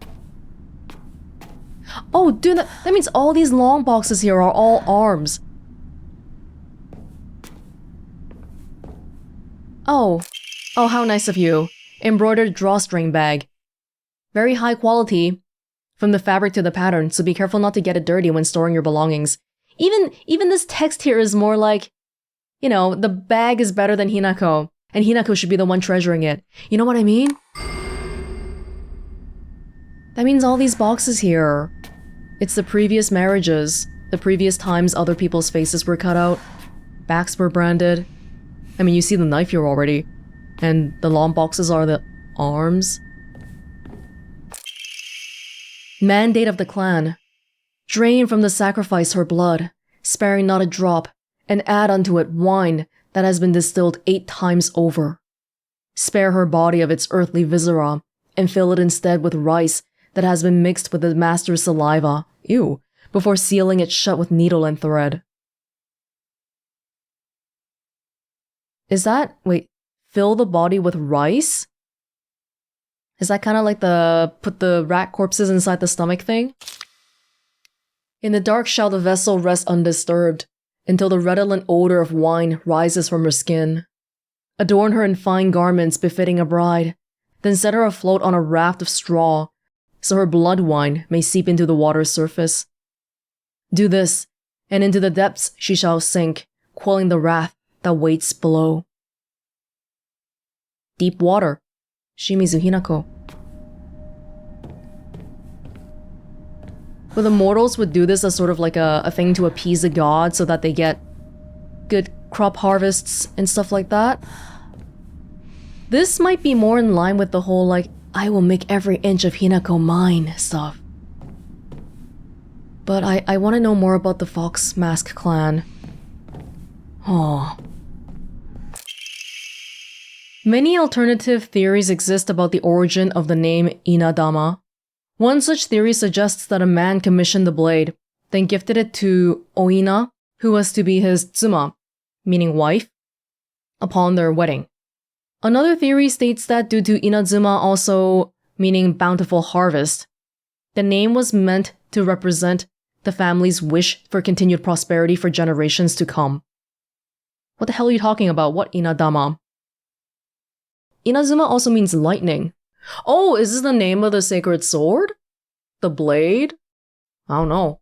Oh, dude, that means all these long boxes here are all arms. Oh. Oh, how nice of you. Embroidered drawstring bag. Very high quality from the fabric to the pattern, so be careful not to get it dirty when storing your belongings. Even this text here is more like, you know, the bag is better than Hinako, and Hinako should be the one treasuring it. You know what I mean? That means all these boxes here. It's the previous marriages, the previous times other people's faces were cut out, backs were branded. I mean, you see the knife here already. And the long boxes are the arms. Mandate of the clan. Drain from the sacrifice her blood, sparing not a drop, and add unto it wine that has been distilled 8 times over. Spare her body of its earthly viscera, and fill it instead with rice that has been mixed with the master's saliva, ew, before sealing it shut with needle and thread. Is that, wait, fill the body with rice? Is that kind of like the put the rat corpses inside the stomach thing? In the dark shall the vessel rest undisturbed, until the redolent odor of wine rises from her skin. Adorn her in fine garments befitting a bride, then set her afloat on a raft of straw, so her blood wine may seep into the water's surface. Do this, and into the depths she shall sink, quelling the wrath that waits below. Deep water. Shimizu Hinako. Well, the mortals would do this as sort of like a thing to appease the gods so that they get good crop harvests and stuff like that. This might be more in line with the whole like, I will make every inch of Hinako mine stuff. But I want to know more about the Fox Mask clan. Oh. Many alternative theories exist about the origin of the name Inadama. One such theory suggests that a man commissioned the blade, then gifted it to Oina, who was to be his tsuma, meaning wife, upon their wedding. Another theory states that due to Inazuma also meaning bountiful harvest, the name was meant to represent the family's wish for continued prosperity for generations to come. What the hell are you talking about? What Inadama? Inazuma also means lightning. Oh, is this the name of the sacred sword? The blade? I don't know.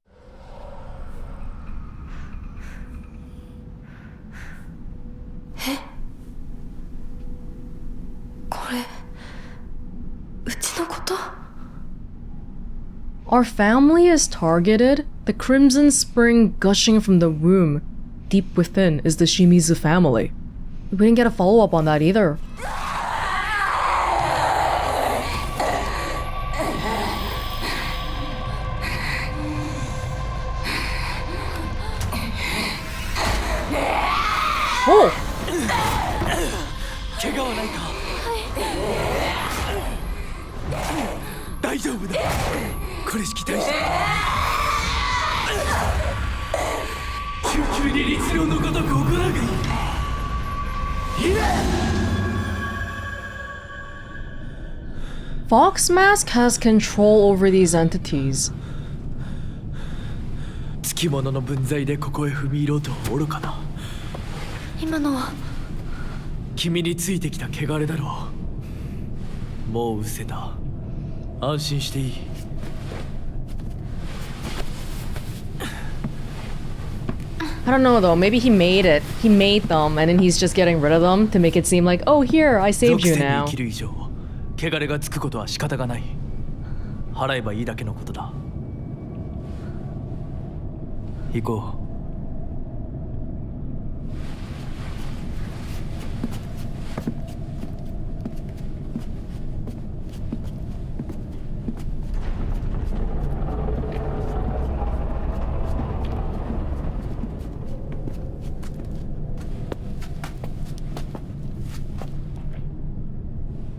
Our family is targeted. The crimson spring gushing from the womb deep within is the Shimizu family. We didn't get a follow-up on that either. Oh! Fox Mask has control over these entities. つきものの分際でここへ踏み入ろうと愚かな。今のは君についてきた汚れだろう。もう失せた。安心していい。I don't know though, maybe he made it. He made them and then he's just getting rid of them to make it seem like, oh here, I saved you now. 属性に生きる以上、汚れがつくことは仕方がない。払えばいいだけのことだ。行こう。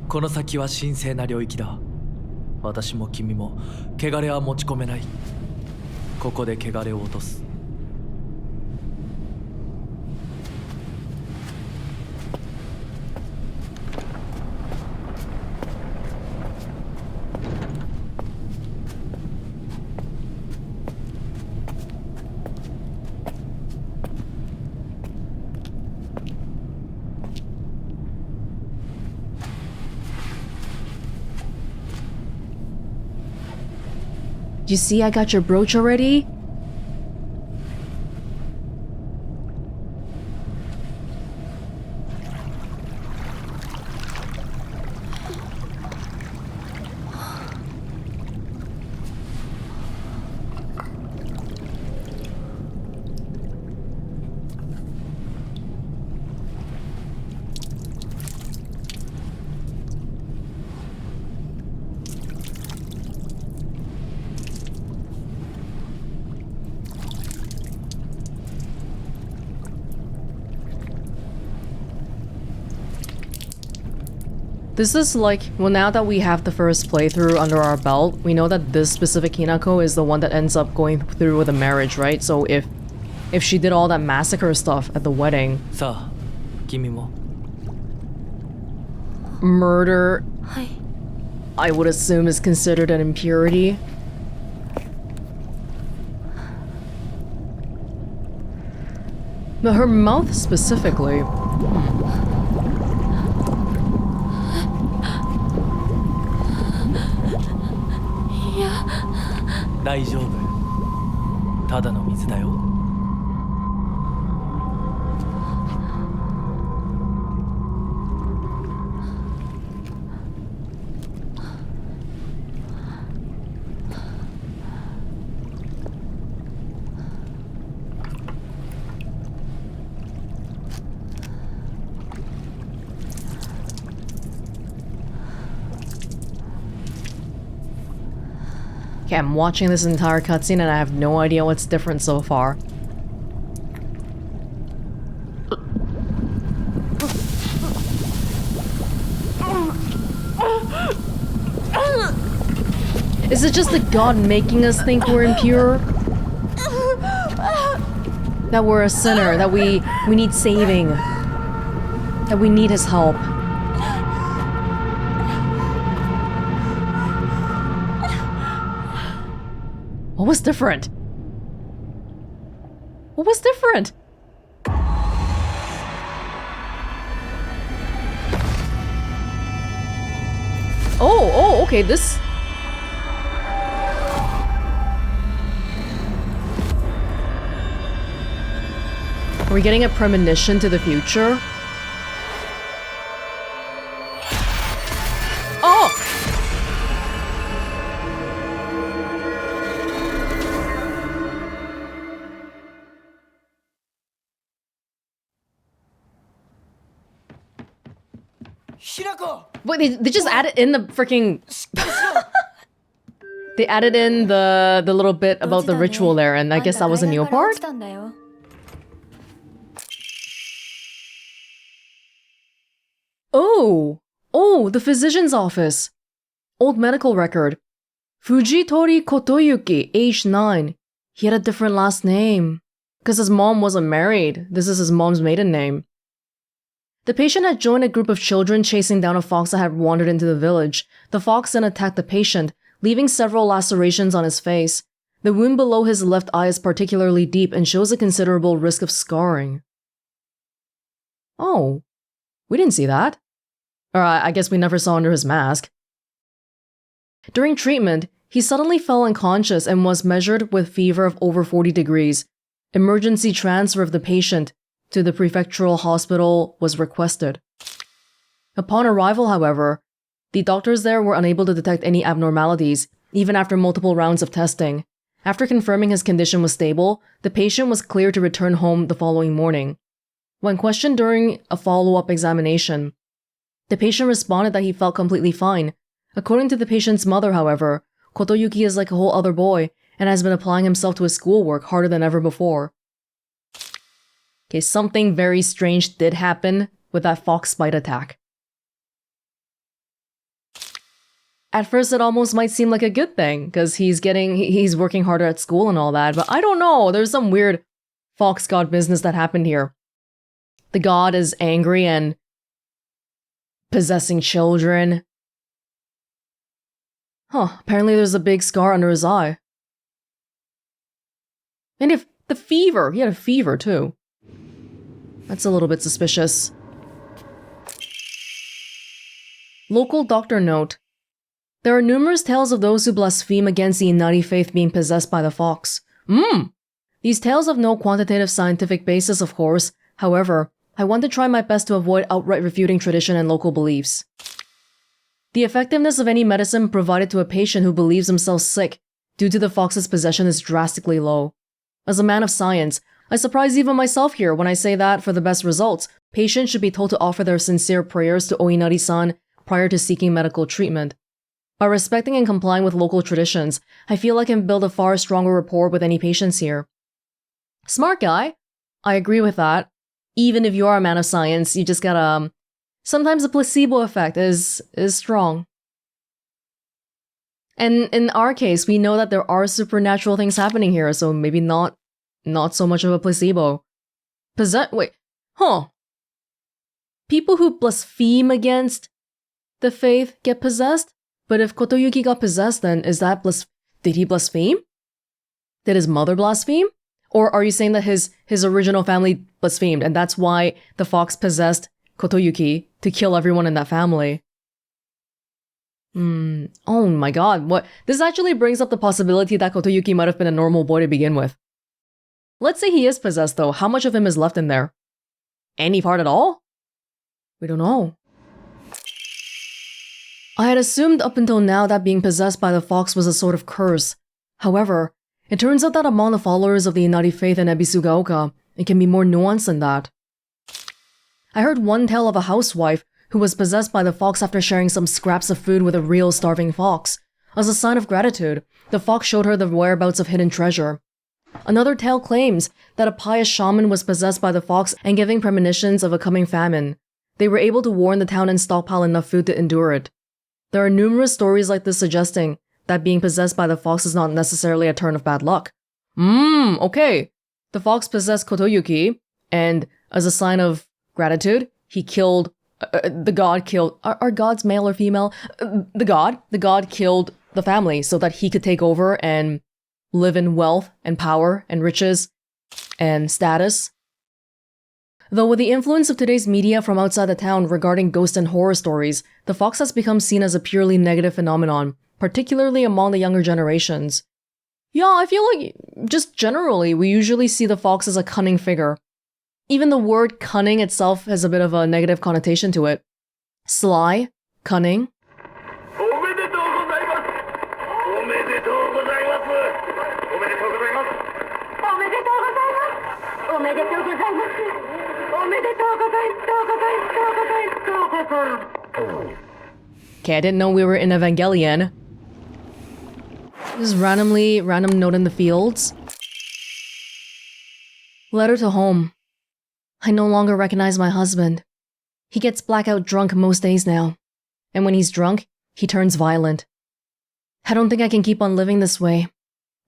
この先は神聖な領域だ。私も君も汚れは持ち込めない。ここで汚れを落とす。You see, I got your brooch already? This is like, well, now that we have the first playthrough under our belt, we know that this specific Hinako is the one that ends up going through with the marriage, right? So if she did all that massacre stuff at the wedding, さあ、君も。 murder, I would assume is considered an impurity. But her mouth specifically. 大丈夫。ただの水だよ。Okay, I'm watching this entire cutscene and I have no idea what's different so far. Is it just the god making us think we're impure? That we're a sinner, that we need saving, that we need his help. What was different? What was different? Oh, okay, this... Are we getting a premonition to the future? Oh! Hinako! Wait, they just added in the freaking... They added in the little bit about the ritual there, and I guess that was a NeoBard? Oh, the physician's office. Old medical record. Fujitori Kotoyuki, age 9. He had a different last name. Because his mom wasn't married. This is his mom's maiden name. The patient had joined a group of children chasing down a fox that had wandered into the village. The fox then attacked the patient, leaving several lacerations on his face. The wound below his left eye is particularly deep and shows a considerable risk of scarring. Oh, we didn't see that. Or I guess we never saw under his mask. During treatment, he suddenly fell unconscious and was measured with fever of over 40 degrees. Emergency transfer of the patient to the prefectural hospital was requested. Upon arrival, however, the doctors there were unable to detect any abnormalities, even after multiple rounds of testing. After confirming his condition was stable, the patient was cleared to return home the following morning. When questioned during a follow-up examination, the patient responded that he felt completely fine. According to the patient's mother, however, Kotoyuki is like a whole other boy and has been applying himself to his schoolwork harder than ever before. Okay, something very strange did happen with that fox bite attack. At first, it almost might seem like a good thing, because he's working harder at school and all that, but I don't know, there's some weird fox god business that happened here. The god is angry and possessing children. Huh, apparently there's a big scar under his eye. And if the fever, he had a fever too. That's a little bit suspicious. Local doctor note. There are numerous tales of those who blaspheme against the Inari faith being possessed by the fox. These tales have no quantitative scientific basis, of course. However, I want to try my best to avoid outright refuting tradition and local beliefs. The effectiveness of any medicine provided to a patient who believes himself sick due to the fox's possession is drastically low. As a man of science, I surprise even myself here when I say that, for the best results, patients should be told to offer their sincere prayers to Oinari-san prior to seeking medical treatment. By respecting and complying with local traditions, I feel I can build a far stronger rapport with any patients here. Smart guy. I agree with that. Even if you are a man of science, you just gotta... sometimes the placebo effect is strong. And in our case, we know that there are supernatural things happening here, so maybe not so much of a placebo. People who blaspheme against the faith get possessed? But if Kotoyuki got possessed, then is that did he blaspheme? Did his mother blaspheme? Or are you saying that his original family blasphemed, and that's why the fox possessed Kotoyuki to kill everyone in that family? Oh my god, what? This actually brings up the possibility that Kotoyuki might have been a normal boy to begin with. Let's say he is possessed though, how much of him is left in there? Any part at all? We don't know. I had assumed up until now that being possessed by the fox was a sort of curse. However, it turns out that among the followers of the Inari faith in Ebisugaoka, it can be more nuanced than that. I heard one tale of a housewife who was possessed by the fox after sharing some scraps of food with a real starving fox. As a sign of gratitude, the fox showed her the whereabouts of hidden treasure. Another tale claims that a pious shaman was possessed by the fox and giving premonitions of a coming famine. They were able to warn the town and stockpile enough food to endure it. There are numerous stories like this suggesting that being possessed by the fox is not necessarily a turn of bad luck. Okay. The fox possessed Kotoyuki, and as a sign of gratitude, he killed... the god killed... Are gods male or female? The god killed the family so that he could take over and live in wealth and power and riches and status. Though with the influence of today's media from outside the town regarding ghost and horror stories, the fox has become seen as a purely negative phenomenon, particularly among the younger generations. Yeah, I feel like, just generally, we usually see the fox as a cunning figure. Even the word cunning itself has a bit of a negative connotation to it. Sly, cunning. Okay, I didn't know we were in Evangelion. Just random note in the fields. Letter to home. I no longer recognize my husband. He gets blackout drunk most days now. And when he's drunk, he turns violent. I don't think I can keep on living this way.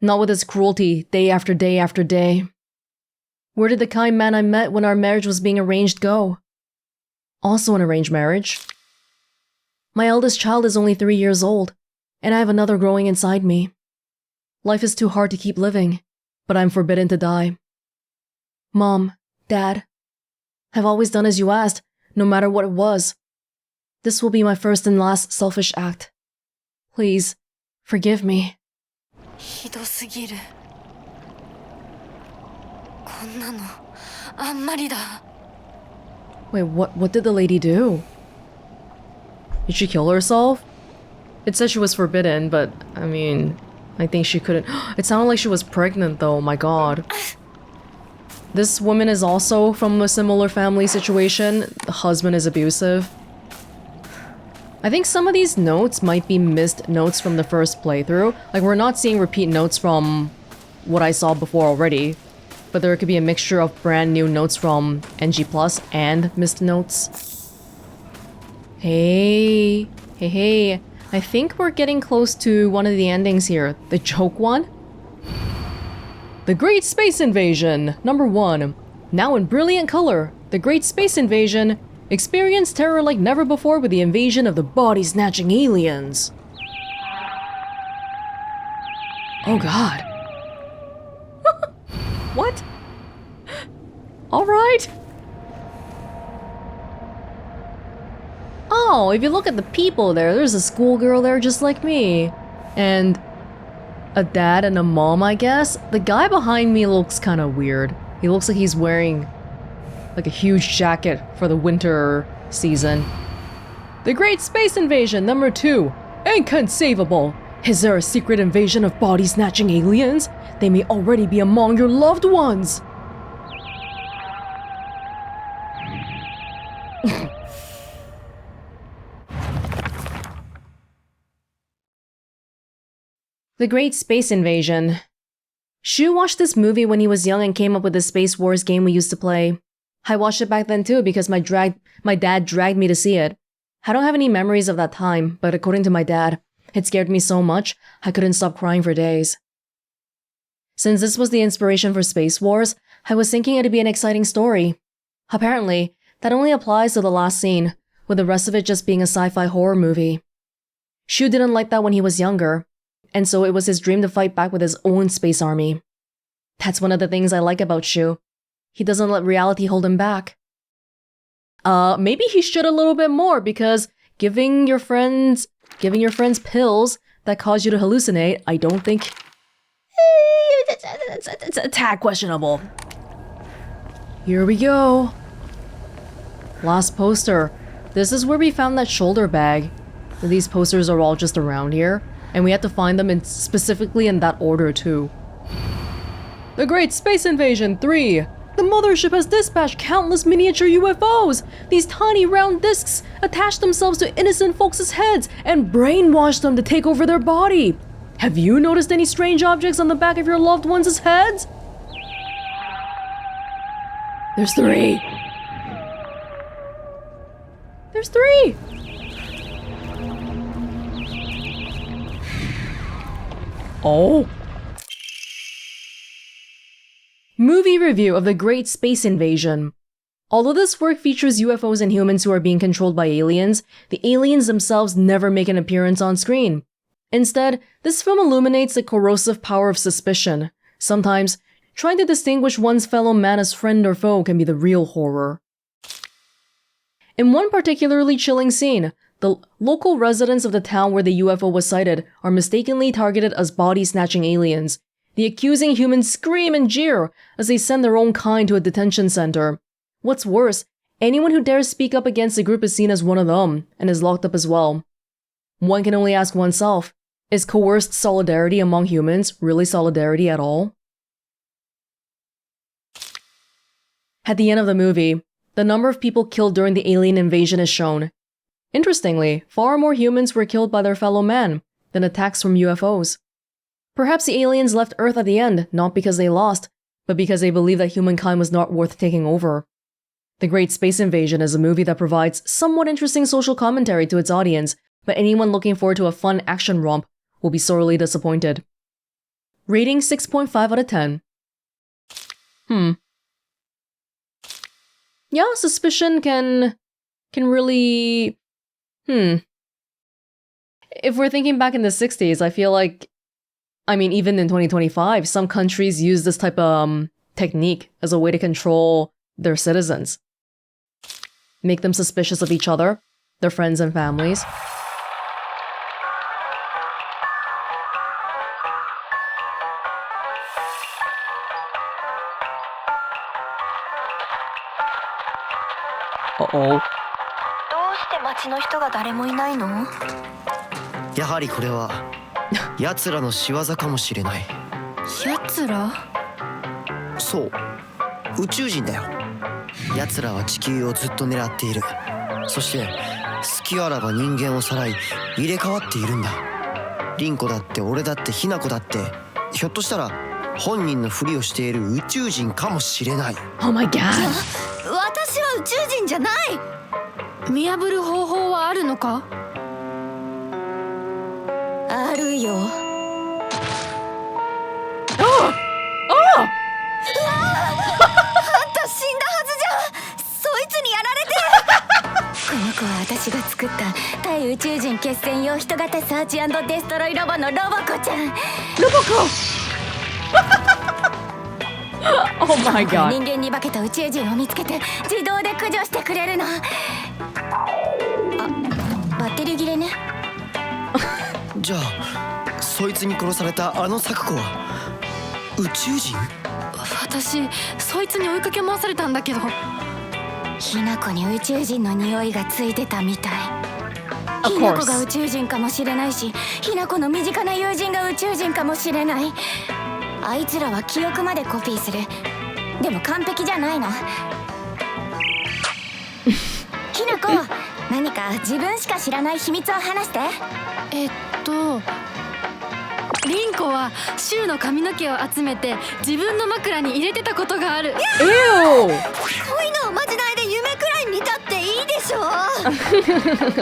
Not with his cruelty, day after day after day. Where did the kind man I met when our marriage was being arranged go? Also an arranged marriage. My eldest child is only 3 years old, and I have another growing inside me. Life is too hard to keep living, but I'm forbidden to die. Mom, Dad, I've always done as you asked, no matter what it was. This will be my first and last selfish act. Please, forgive me. Wait, what did the lady do? Did she kill herself? It said she was forbidden, but, I mean, I think she couldn't. It sounded like she was pregnant though, my god. This woman is also from a similar family situation. The husband is abusive. I think some of these notes might be missed notes from the first playthrough. Like, we're not seeing repeat notes from what I saw before already. But there could be a mixture of brand new notes from NG Plus and missed notes. Hey. Hey. I think we're getting close to one of the endings here. The joke one? The Great Space Invasion, number 1. Now in brilliant color, the Great Space Invasion. Experience terror like never before with the invasion of the body-snatching aliens. Oh god. What? Alright. Oh, if you look at the people there's a schoolgirl there just like me. And a dad and a mom, I guess. The guy behind me looks kind of weird. He looks like he's wearing like a huge jacket for the winter season. The Great Space Invasion, number 2. Inconceivable! Is there a secret invasion of body-snatching aliens? They may already be among your loved ones! The Great Space Invasion. Shu watched this movie when he was young and came up with the Space Wars game we used to play. I watched it back then too because my dad dragged me to see it. I don't have any memories of that time, but according to my dad, it scared me so much I couldn't stop crying for days. Since this was the inspiration for Space Wars, I was thinking it'd be an exciting story. Apparently, that only applies to the last scene, with the rest of it just being a sci-fi horror movie. Shu didn't like that when he was younger, and so it was his dream to fight back with his own space army. That's one of the things I like about Shu. He doesn't let reality hold him back. Maybe he should a little bit more, because giving your friends pills that cause you to hallucinate, I don't think... It's a tad questionable. Here we go. Last poster. This is where we found that shoulder bag. These posters are all just around here, and we had to find them specifically in that order too. The Great Space Invasion 3! The mothership has dispatched countless miniature UFOs! These tiny round discs attach themselves to innocent folks' heads and brainwash them to take over their body! Have you noticed any strange objects on the back of your loved ones' heads? There's 3! There's 3! Oh. Movie review of The Great Space Invasion. Although this work features UFOs and humans who are being controlled by aliens, the aliens themselves never make an appearance on screen. Instead, this film illuminates the corrosive power of suspicion. Sometimes, trying to distinguish one's fellow man as friend or foe can be the real horror. In one particularly chilling scene, the local residents of the town where the UFO was sighted are mistakenly targeted as body-snatching aliens. The accusing humans scream and jeer as they send their own kind to a detention center. What's worse, anyone who dares speak up against the group is seen as one of them, and is locked up as well. One can only ask oneself, is coerced solidarity among humans really solidarity at all? At the end of the movie, the number of people killed during the alien invasion is shown. Interestingly, far more humans were killed by their fellow man than attacks from UFOs. Perhaps the aliens left Earth at the end, not because they lost, but because they believed that humankind was not worth taking over. The Great Space Invasion is a movie that provides somewhat interesting social commentary to its audience, but anyone looking forward to a fun action romp will be sorely disappointed. Rating 6.5 out of 10. Yeah, suspicion can really... If we're thinking back in the 60s, I feel like, even in 2025, some countries use this type of technique as a way to control their citizens. Make them suspicious of each other, their friends and families. Uh-oh. やはりこれは奴らの仕業かもしれない。奴ら？そう、宇宙人だよ。奴らは地球をずっと狙っている。そして隙あらば人間をさらい入れ替わっているんだ。凛子だって俺だってひな子だって、ひょっとしたら本人のふりをしている宇宙人かもしれない。 Oh my god. 私は宇宙人じゃない。見破る方法はあるのか？あるよ。あんた死んだはずじゃん。そいつにやられて。この子は私が作った対宇宙人決戦用人型サーチ&デストロイロボのロボコちゃん。ロボコOh my god. 人間に化けた宇宙人を見つけて自動で駆除してくれるの。あ、バッテリー切れね。じゃあそいつに殺されたあの咲子は宇宙人？私そいつに追いかけ回されたんだけど。ひなこに宇宙人の匂いがついてたみたい。 Of ひなこが course. 宇宙人かもしれないし、ひなこの身近な友人が宇宙人かもしれない。あいつらは記憶までコピーする。でも完璧じゃないの。ひなこ、何か自分しか知らない秘密を話して。リンコはシュウの髪の毛を集めて自分の枕に入れてたことがある。Ew. こういうのをまじないで夢くらい見たっていいでしょ。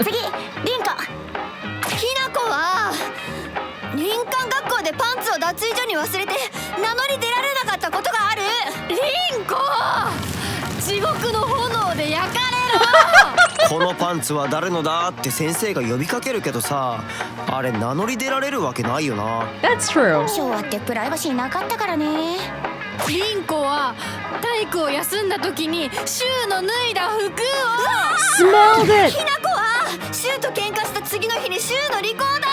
次、リンコ。ひなこは林間学校でパンツを脱衣所に忘れて名乗り出られなかったことがある。リンコ、地獄の炎で焼かれろ。このパンツは誰のだって先生が呼びかけるけどさ、あれ名乗り出られるわけないよな。 That's true. 昭和ってプライバシーなかったからね。リンコは体育を休んだ時にシュウの脱いだ服を Smelled it. ひなこはシュウと喧嘩した次の日にシュウのリコーダ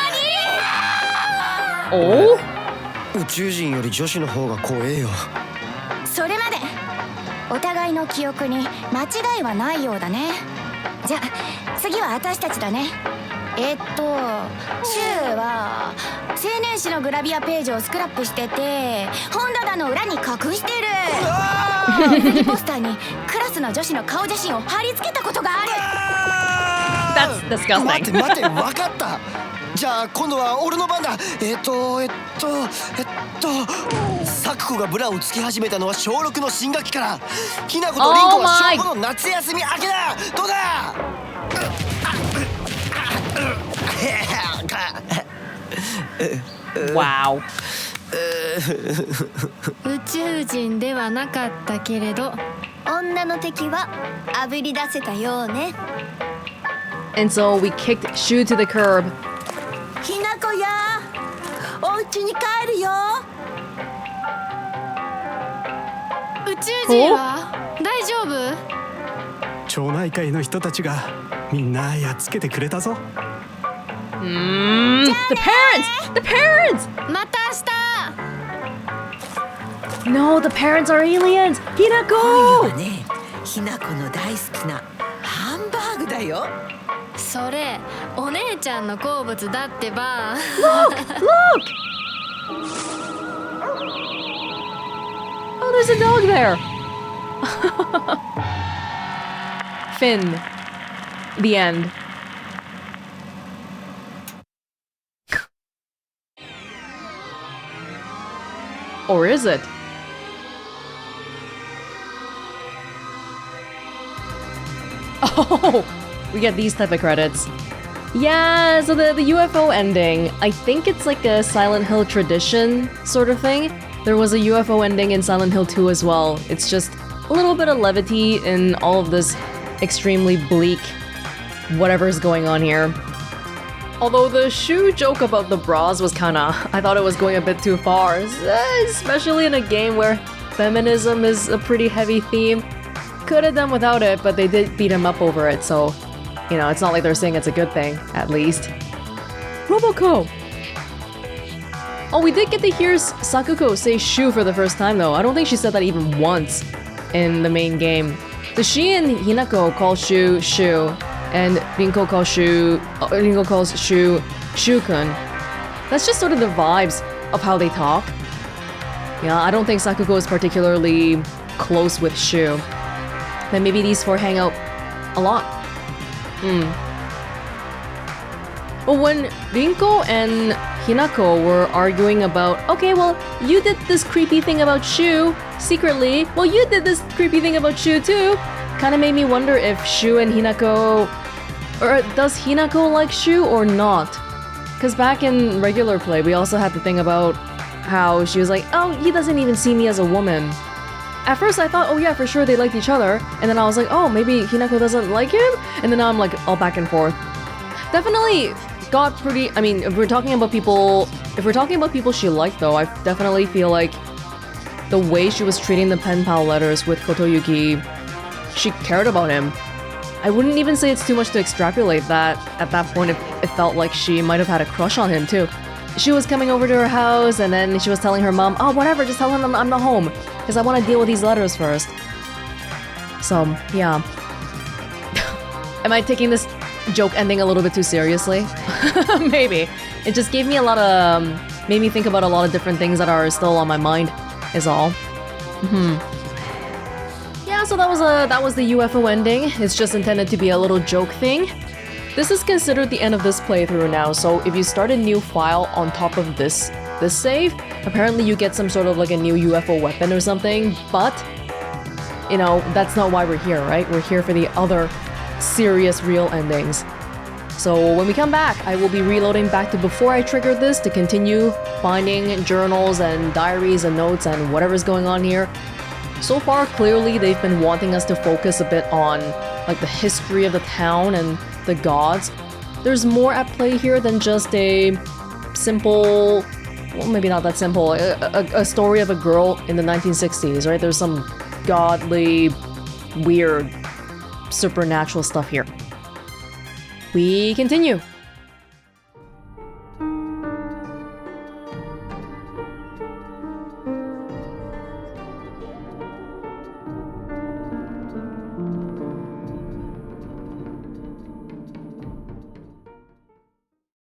ーに。 Oh? 宇宙人より女子の方が怖えよ。それまでお互いの記憶に間違いはないようだね。じゃあ次は私たちだね。シュウは青年誌のグラビアページをスクラップしてて本棚の裏に隠してる。水着ポスターにクラスの女子の顔写真を貼り付けたことがある。 That's disgusting. 待って待って、分かった。じゃあ今度は俺の番だ。咲子がブラをつけ始めたのは小6の新学期から。ひなことリンコは小5の夏休み明けだ。どうだ。Wow. 宇宙人ではなかったけれど女の敵はあぶり出せたようね。 And so we kicked Shu to the curb. ひなこや、お家に帰るよ。宇宙人は大丈夫？町内会の人たちがみんなやっつけてくれたぞ。The parents! The parents! また明日。 No, the parents are aliens! 今夜 Hinako! はね、ひなこの大好きなハンバーグだよ。それお姉ちゃんの好物だってば。 Look! Look! Oh, there's a dog there! Finn. The end. Or is it? Oh! We get these type of credits. Yeah, so the UFO ending, I think it's like a Silent Hill tradition sort of thing. There was a UFO ending in Silent Hill 2 as well. It's just a little bit of levity in all of this extremely bleak whatever's going on here. Although the Shu joke about the bras was kinda, I thought it was going a bit too far, especially in a game where feminism is a pretty heavy theme. Could have done without it, but they did beat him up over it, so, you know, it's not like they're saying it's a good thing, at least. Roboco! Oh, we did get to hear Sakuko say Shu for the first time though. I don't think she said that even once in the main game. So she and Hinako call Shu Shu, and Rinko calls Shu Shu-kun. That's just sort of the vibes of how they talk. Yeah, I don't think Sakugo is particularly close with Shu. Then maybe these four hang out a lot. But when Rinko and Hinako were arguing about, okay, well, you did this creepy thing about Shu secretly, well, you did this creepy thing about Shu too, kind of made me wonder if Shu and Hinako, or does Hinako like Shu or not? Because back in regular play, we also had the thing about how she was like, oh, he doesn't even see me as a woman. At first I thought, oh yeah, for sure they liked each other, and then I was like, oh, maybe Hinako doesn't like him? And then now I'm like, all back and forth. Definitely got pretty, I mean, if we're talking about people she liked though, I definitely feel like the way she was treating the pen pal letters with Kotoyuki, she cared about him. I wouldn't even say it's too much to extrapolate that at that point it felt like she might have had a crush on him too. She was coming over to her house and then she was telling her mom, oh whatever, just tell him I'm not home because I want to deal with these letters first. So yeah. Am I taking this joke ending a little bit too seriously? Maybe. It just gave me a lot of, made me think about a lot of different things that are still on my mind is all. Yeah, so that was the UFO ending. It's just intended to be a little joke thing. This is considered the end of this playthrough now, so if you start a new file on top of this save, apparently you get some sort of like a new UFO weapon or something, but, you know, that's not why we're here, right? We're here for the other serious real endings. So when we come back, I will be reloading back to before I triggered this to continue finding journals and diaries and notes and whatever's going on here. So far, clearly they've been wanting us to focus a bit on like the history of the town and the gods. There's more at play here than just a simple, well, maybe not that simple, a story of a girl in the 1960s, right? There's some godly, weird, supernatural stuff here. We continue.